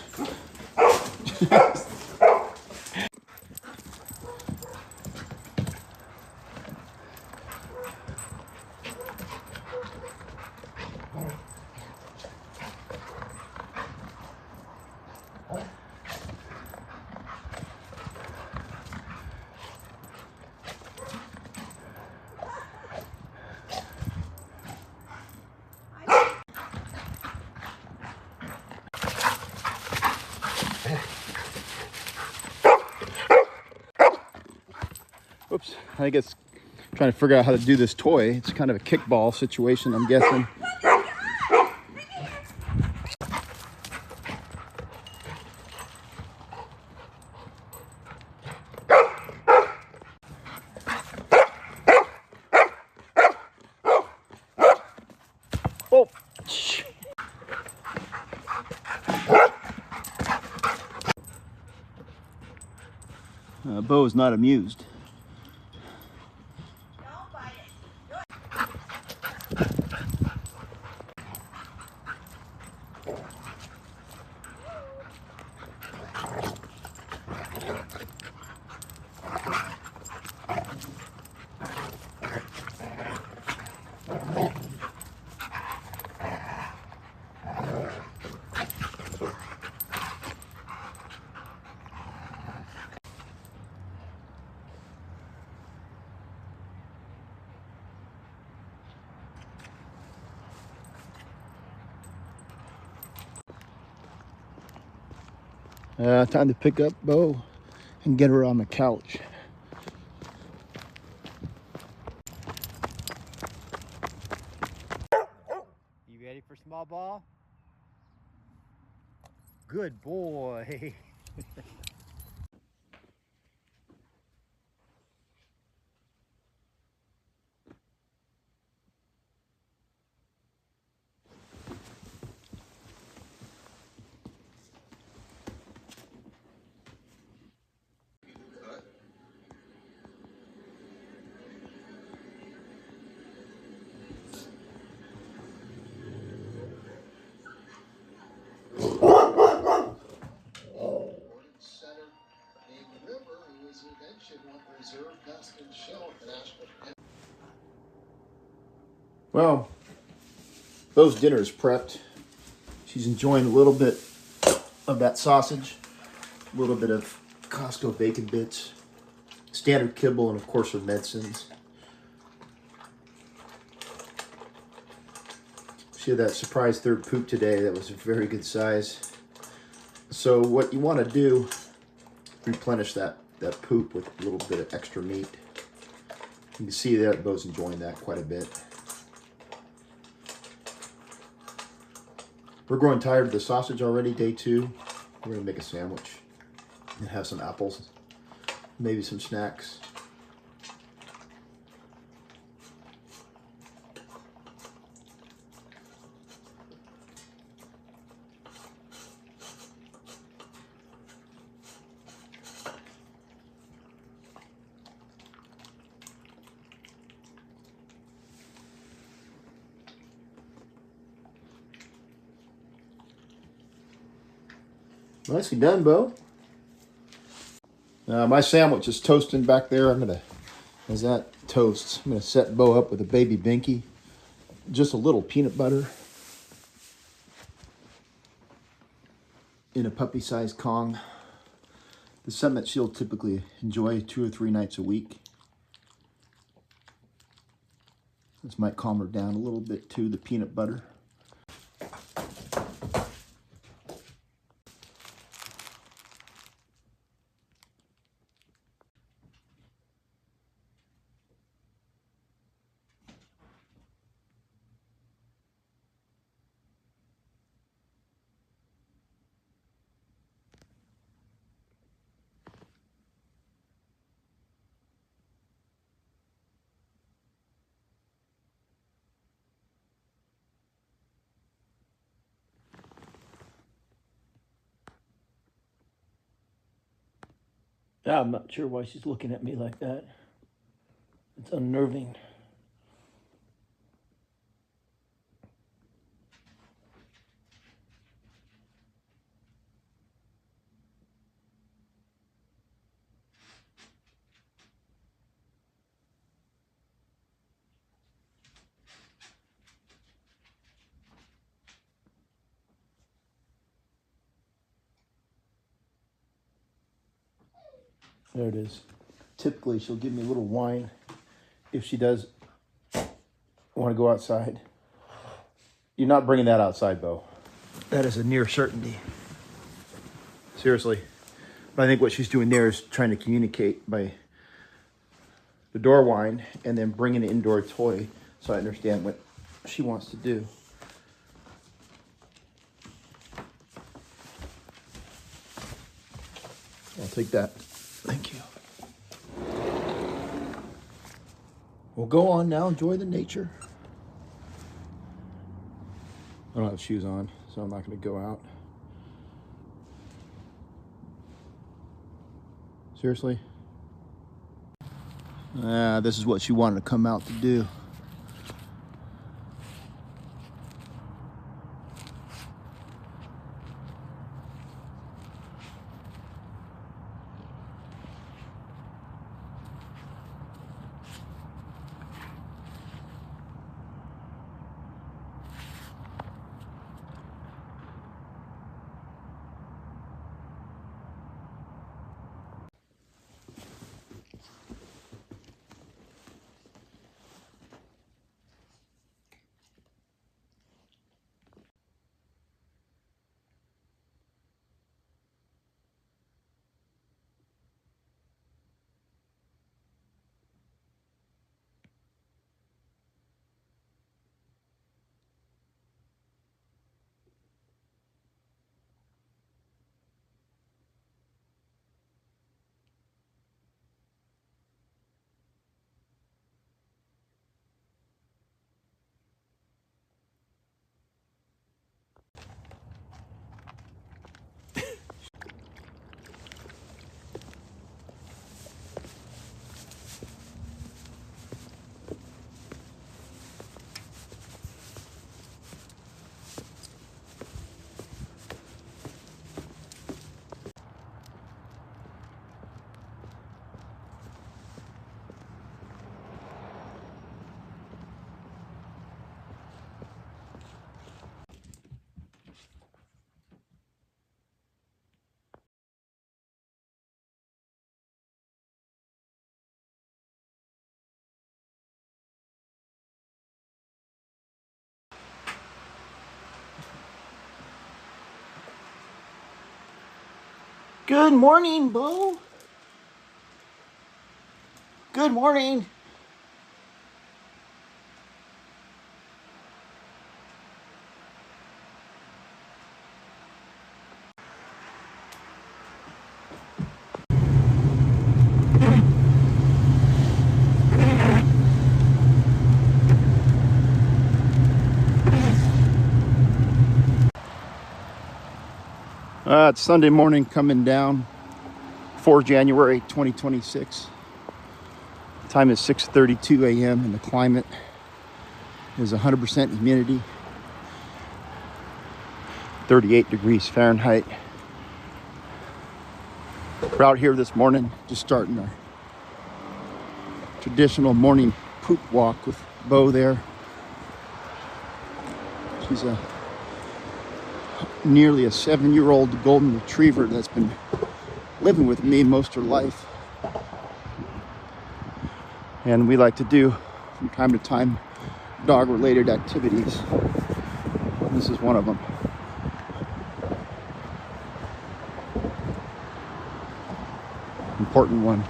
Oops, I think it's trying to figure out how to do this toy. It's kind of a kickball situation, I'm guessing. Oh, Beau is not amused. Time to pick up Beau and get her on the couch. You ready for small ball? Good boy. Well, Beau's dinner is prepped. She's enjoying a little bit of that sausage, a little bit of Costco bacon bits, standard kibble, and of course her medicines. She had that surprise third poop today that was a very good size. So what you want to do, replenish that poop with a little bit of extra meat. You can see that Beau's enjoying that quite a bit. We're growing tired of the sausage already, day 2. We're gonna make a sandwich and have some apples, maybe some snacks. Nicely done, Beau. My sandwich is toasting back there. As that toasts, I'm gonna set Beau up with a baby binky. Just a little peanut butter in a puppy-sized Kong. It's something that she'll typically enjoy 2 or 3 nights a week. This might calm her down a little bit too, the peanut butter. I'm not sure why she's looking at me like that. It's unnerving. There it is. Typically, she'll give me a little whine if she does want to go outside. You're not bringing that outside, Beau. That is a near certainty. Seriously. But I think what she's doing there is trying to communicate by the door whine and then bringing an indoor toy so I understand what she wants to do. I'll take that. Thank you. We'll go on now. Enjoy the nature. I don't have shoes on, so I'm not going to go out. Seriously? This is what she wanted to come out to do. Good morning, Beau. Good morning. It's Sunday morning coming down, 4 January 2026. Time is 6:32 a.m. and the climate is 100% humidity, 38 degrees Fahrenheit. We're out here this morning, just starting our traditional morning poop walk with Beau there. She's nearly a 7-year-old golden retriever that's been living with me most of her life. And we like to do, from time to time, dog-related activities. This is one of them. Important one.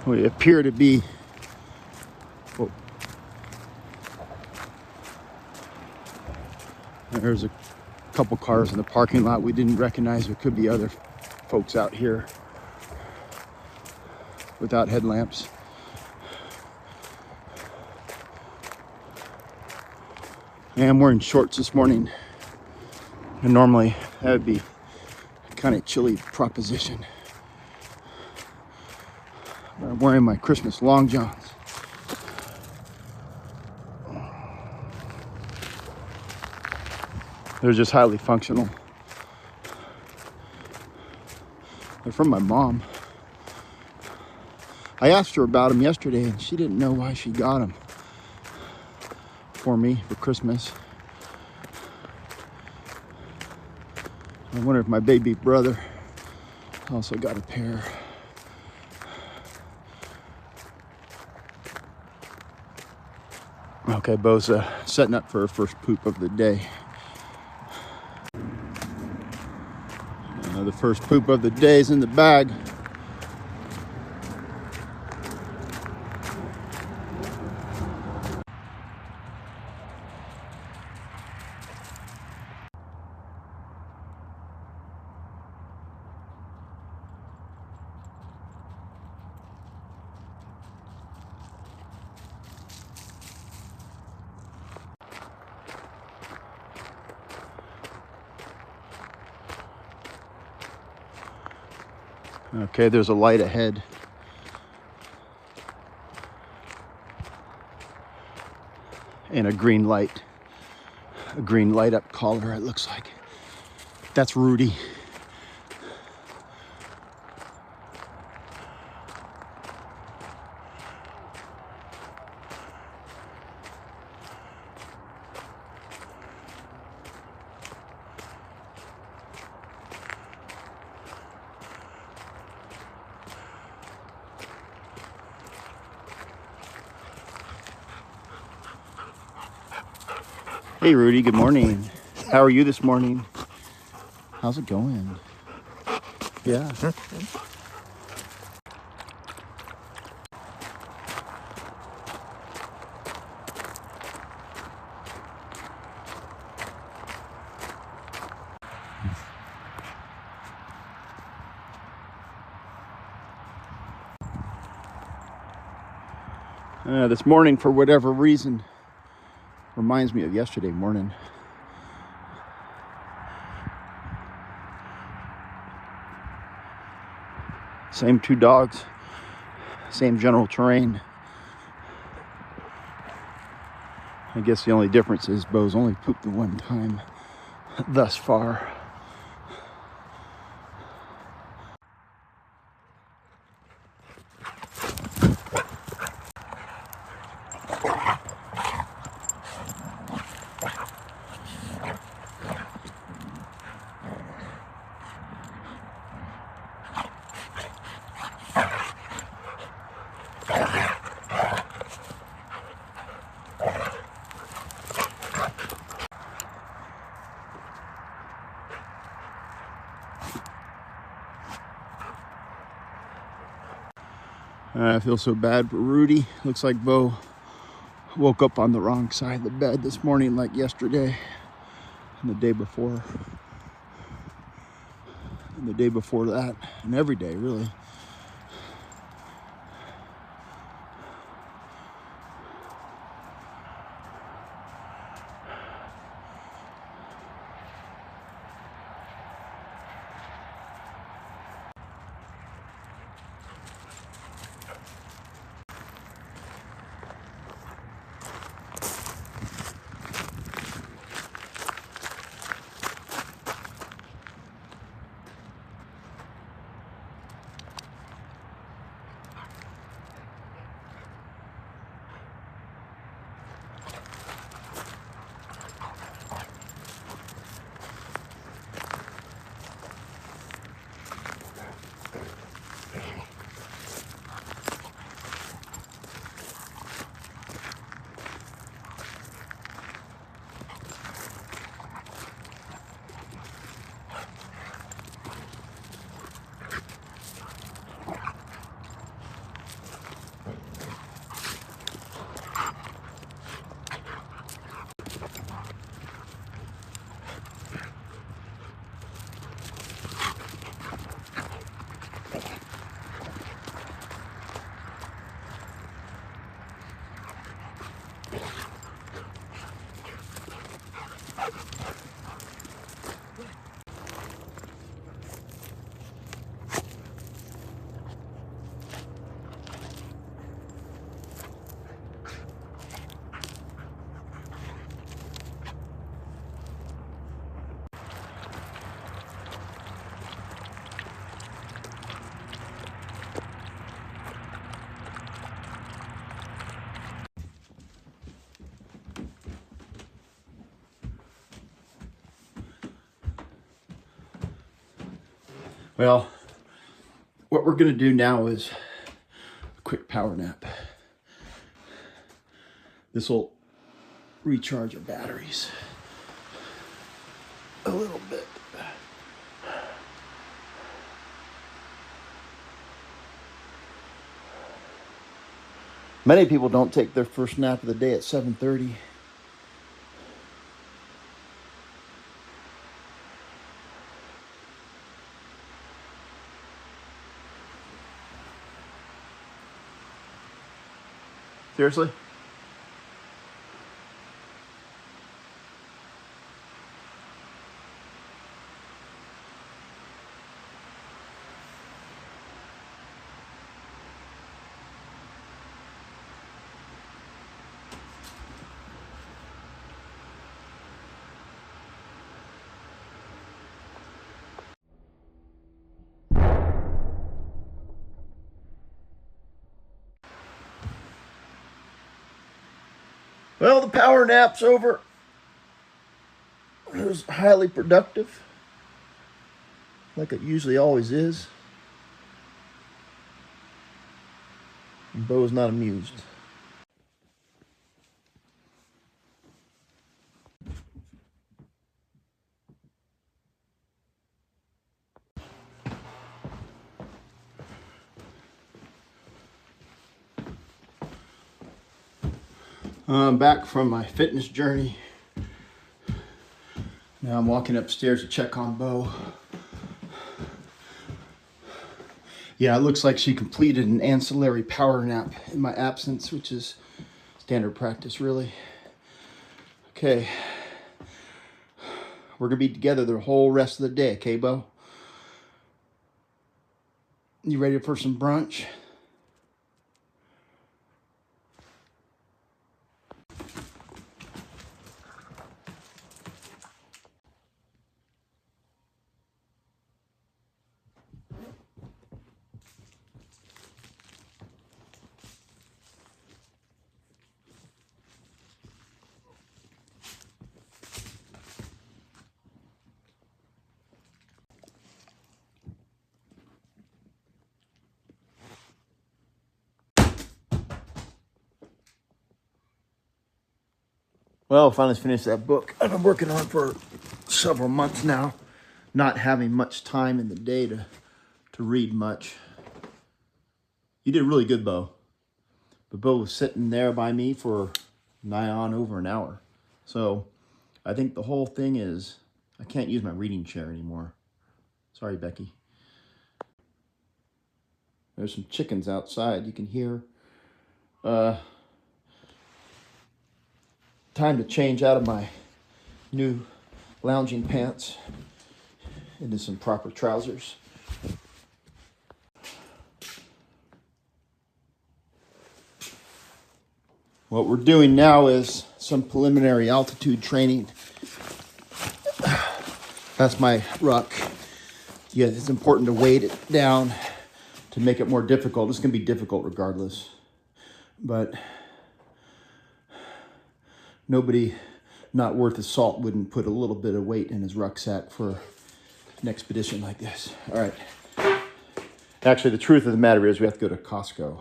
We appear to be there's a couple cars in the parking lot we didn't recognize. There could be other folks out here without headlamps. And I'm wearing shorts this morning, and normally that would be a kind of chilly proposition. I'm wearing my Christmas long johns. They're just highly functional. They're from my mom. I asked her about them yesterday and she didn't know why she got them for me for Christmas. I wonder if my baby brother also got a pair. Okay, Beau's setting up for her first poop of the day. The first poop of the day is in the bag. Okay, there's a light ahead. And a green light up collar, it looks like. That's Rudy. Hey Rudy, good morning. How are you this morning? How's it going? Yeah. This morning, for whatever reason, reminds me of yesterday morning. Same two dogs, same general terrain. I guess the only difference is Beau's only pooped the one time thus far. I feel so bad for Rudy. Looks like Beau woke up on the wrong side of the bed this morning, like yesterday and the day before. And the day before that, and every day, really. Well, what we're gonna do now is a quick power nap. This will recharge our batteries a little bit. Many people don't take their first nap of the day at 7:30. Seriously? Well, the power nap's over. It was highly productive, like it usually always is. And Beau's not amused. I'm back from my fitness journey. Now I'm walking upstairs to check on Beau. Yeah, it looks like she completed an ancillary power nap in my absence, which is standard practice, really. Okay. We're gonna be together the whole rest of the day, okay, Beau? You ready for some brunch? Well, finally finished that book I've been working on for several months now, not having much time in the day to read much. You did really good, Beau. But Beau was sitting there by me for nigh on over an hour. So I think the whole thing is I can't use my reading chair anymore. Sorry, Becky. There's some chickens outside. You can hear. Time to change out of my new lounging pants into some proper trousers. What we're doing now is some preliminary altitude training. That's my ruck. Yeah, it's important to weight it down to make it more difficult. It's going to be difficult regardless. But nobody not worth his salt wouldn't put a little bit of weight in his rucksack for an expedition like this. All right. Actually, the truth of the matter is we have to go to Costco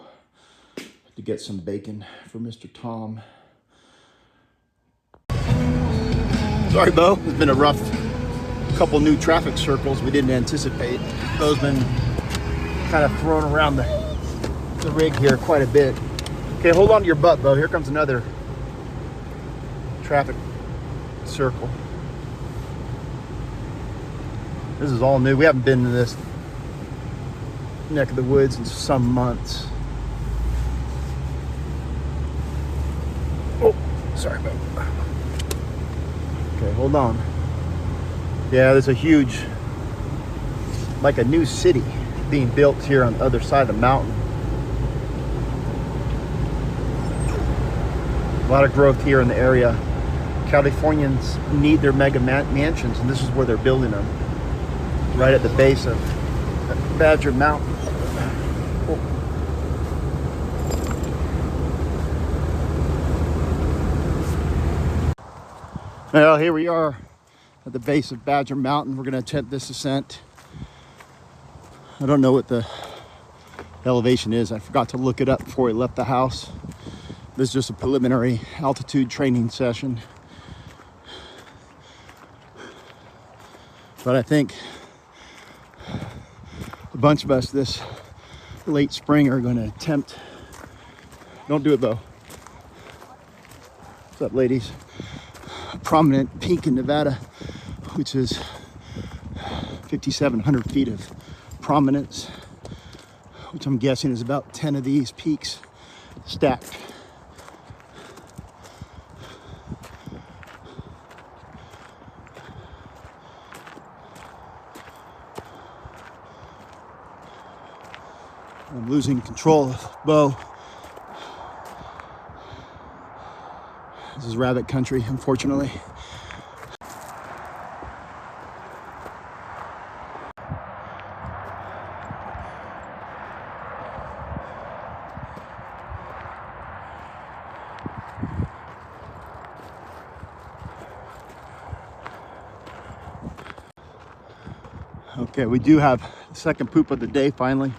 to get some bacon for Mr. Tom. Sorry, Beau. It's been a rough couple new traffic circles we didn't anticipate. Beau's been kind of thrown around the rig here quite a bit. Okay, hold on to your butt, Beau. Here comes another traffic circle. This is all new. We haven't been to this neck of the woods in some months. Oh, sorry, Beau. Okay, hold on. Yeah, there's a huge, like a new city being built here on the other side of the mountain. A lot of growth here in the area. Californians need their mega mansions, and this is where they're building them. Right at the base of Badger Mountain. Oh. Well, here we are at the base of Badger Mountain. We're going to attempt this ascent. I don't know what the elevation is. I forgot to look it up before we left the house. This is just a preliminary altitude training session. But I think a bunch of us this late spring are going to attempt. Don't do it, Beau. What's up, ladies? A prominent peak in Nevada, which is 5,700 feet of prominence, which I'm guessing is about 10 of these peaks stacked. I'm losing control of Beau. This is rabbit country, unfortunately. Okay, we do have the second poop of the day finally.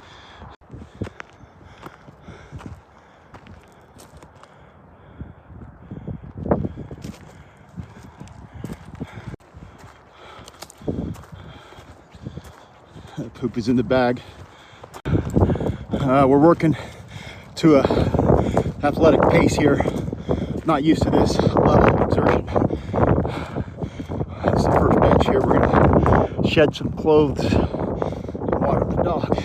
That poop is in the bag. We're working to a athletic pace here. Not used to this level of exertion. This is the first bench here. We're gonna shed some clothes and water the dog.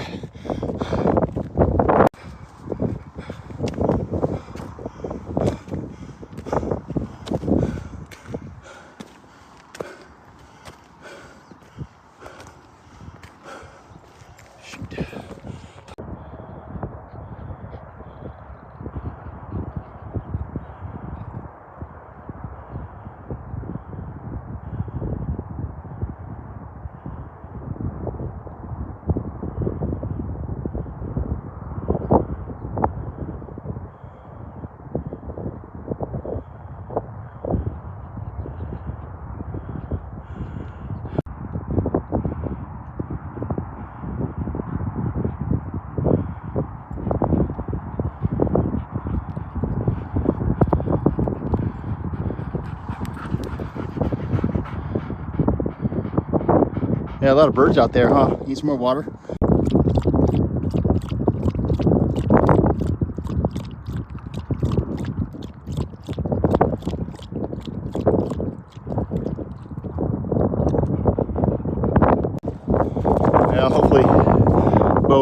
Yeah, a lot of birds out there, huh? Need some more water?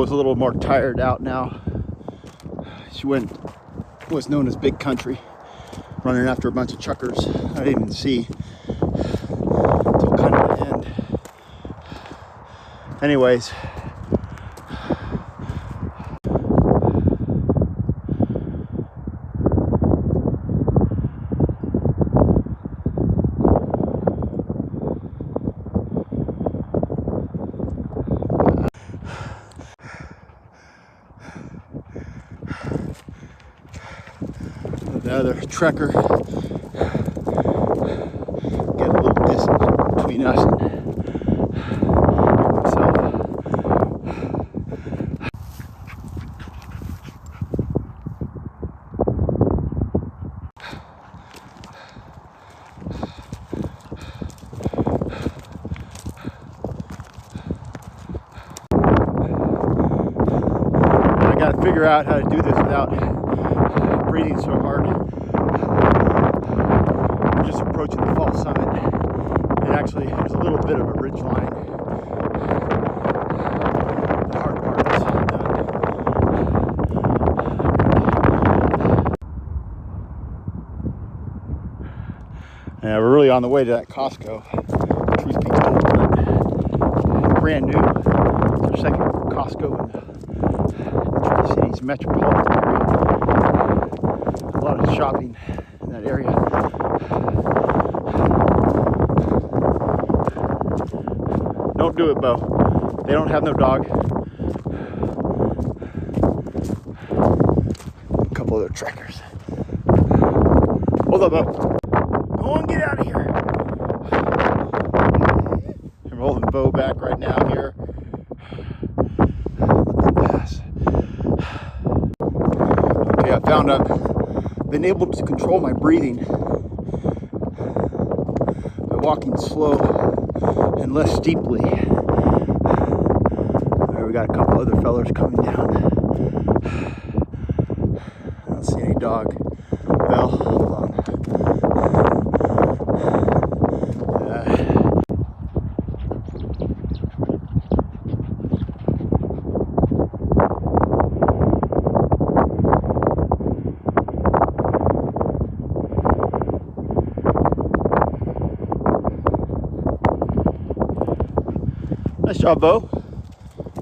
Beau's a little more tired out now. She went what's known as big country, running after a bunch of chuckers. I didn't even see until kind of the end. Anyways, the other trekker, get a little distance between us and himself. I gotta figure out how to do this without breathing so hard. We're just approaching the fall summit. And actually, there's a little bit of a ridge line. The hard part is done. Yeah, we're really on the way to that Costco. Truth be told, but it's brand new. It's our second Costco in the Tri-Cities metropolitan area. A lot of shopping in that area. Don't do it, Beau. They don't have no dog. A couple other trekkers. Hold up, Beau. Go on, get out of here. I'm holding Beau back right now here. Let them pass. Okay, I found I've been able to control my breathing by walking slow and less steeply. There, we got a couple other fellers coming down. I don't see any dog. Well, hold on. Nice job, Beau.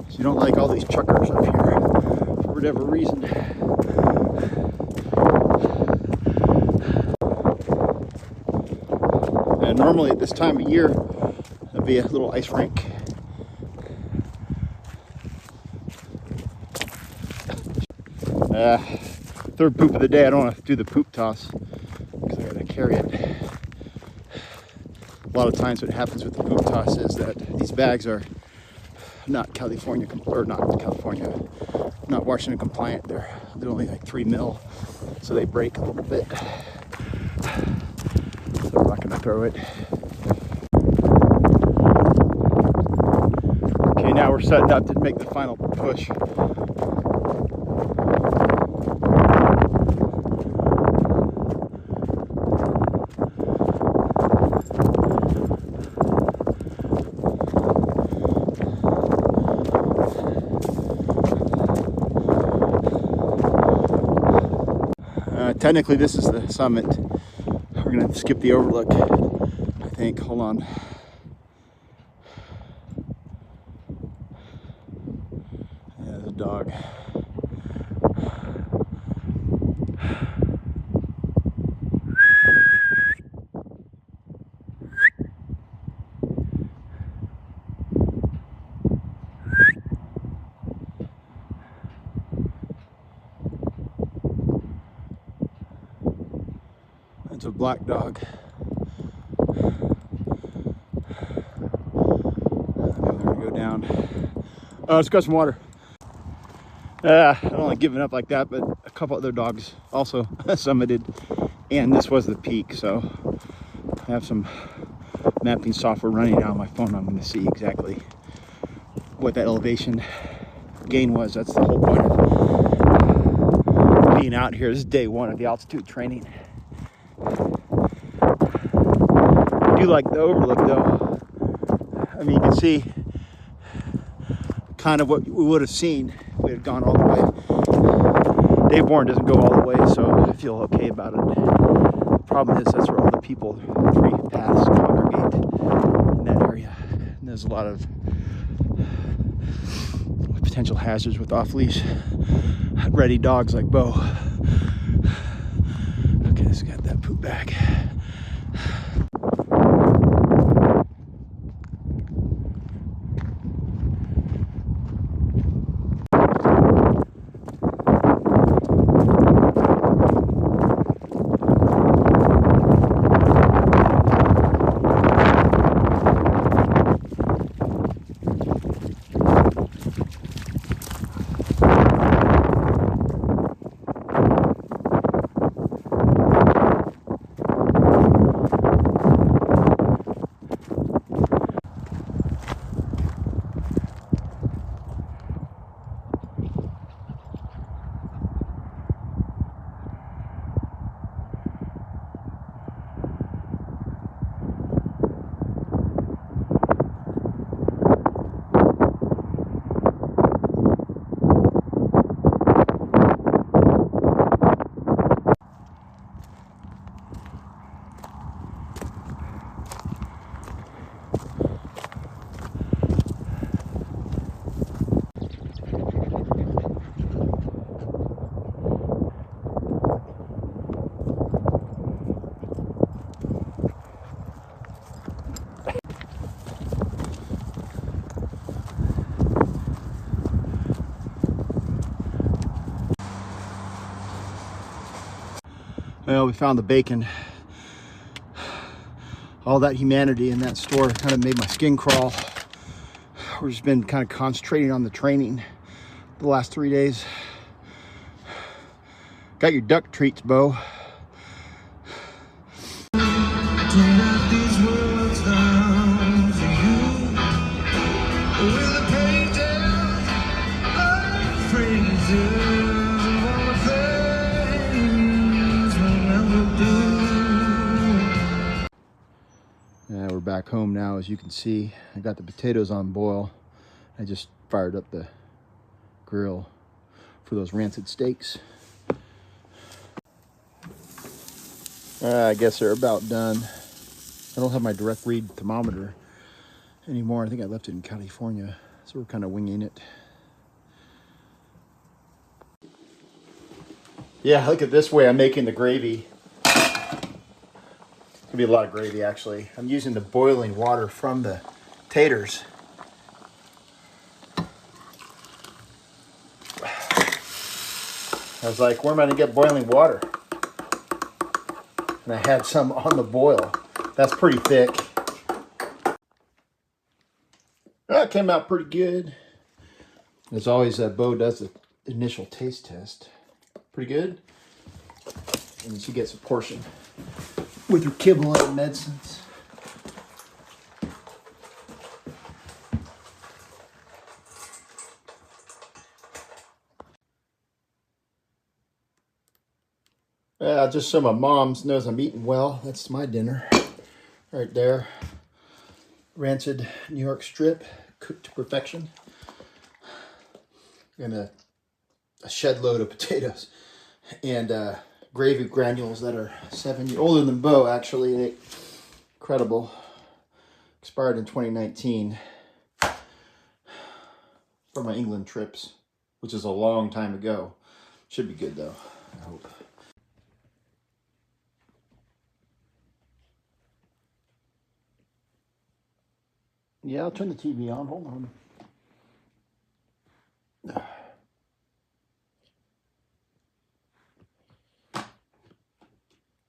So you don't like all these chuckers up here for whatever reason. And normally at this time of year, there'd be a little ice rink. Third poop of the day. I don't want to do the poop toss because I gotta carry it. A lot of times what happens with the poop toss is that these bags are not not Washington compliant. They're only like 3 mil, so they break a little bit. So I'm not gonna throw it. Okay, now we're setting up to make the final push. Technically, this is the summit. We're gonna skip the overlook, I think. Hold on. Yeah, there's a dog. It's a black dog. I'm gonna go down. Oh, let's grab some water. I don't like giving up like that, but a couple other dogs also summited, and this was the peak, so I have some mapping software running now on my phone. I'm going to see exactly what that elevation gain was. That's the whole point of being out here. This is day one of the altitude training. I do like the overlook though. I mean, you can see kind of what we would have seen if we had gone all the way. Dave Bourne doesn't go all the way, so I feel okay about it. The problem is that's where all the people, 3 paths, congregate in that area. And there's a lot of potential hazards with off-leash ready dogs like Beau. Okay, let's get that poop bag. Well, we found the bacon. All that humanity in that store kind of made my skin crawl. We've just been kind of concentrating on the training the last 3 days. Got your duck treats, Beau. Yeah, we're back home now, as you can see. I got the potatoes on boil. I just fired up the grill for those rancid steaks. I guess they're about done. I don't have my direct read thermometer anymore. I think I left it in California, so we're kind of winging it. Yeah, look at this way I'm making the gravy. Could be a lot of gravy, actually. I'm using the boiling water from the taters. I was like, where am I gonna get boiling water? And I had some on the boil. That's pretty thick. That came out pretty good. As always, Beau does the initial taste test. Pretty good. And she gets a portion with her kibble and medicines. Just so my mom knows I'm eating well. That's my dinner right there. Rancid New York strip, cooked to perfection. And a shed load of potatoes and gravy granules that are 7 years older than Beau, actually. Incredible. Expired in 2019 for my England trips, which is a long time ago. Should be good though, I hope. Yeah, I'll turn the TV on. Hold on.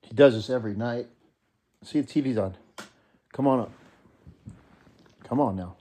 He does this every night. See, the TV's on. Come on up. Come on now.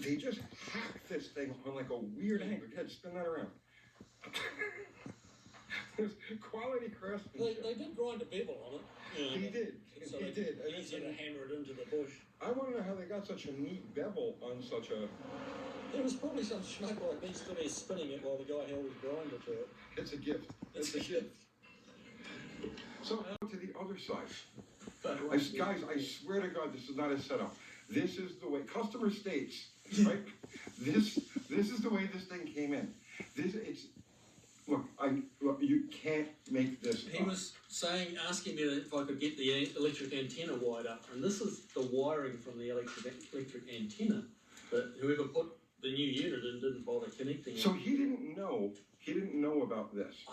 They just hacked this thing on like a weird angle. Go ahead, spin that around. There's quality craftsmanship. They did grind a bevel on it. He did. So He did. And easier to hammer it into the bush. I want to know how they got such a neat bevel on such a... There was probably some schmuck like me still there spinning it while the guy held his grinder to it. It's a gift. It's a gift. So to the other side. Guys, I swear to God, this is not a setup. This is the way, customer states, right? This is the way this thing came in. Look, you can't make this He up. was asking me if I could get the electric antenna wired up, and this is the wiring from the electric antenna. But whoever put the new unit in didn't bother connecting it. So he didn't know about this.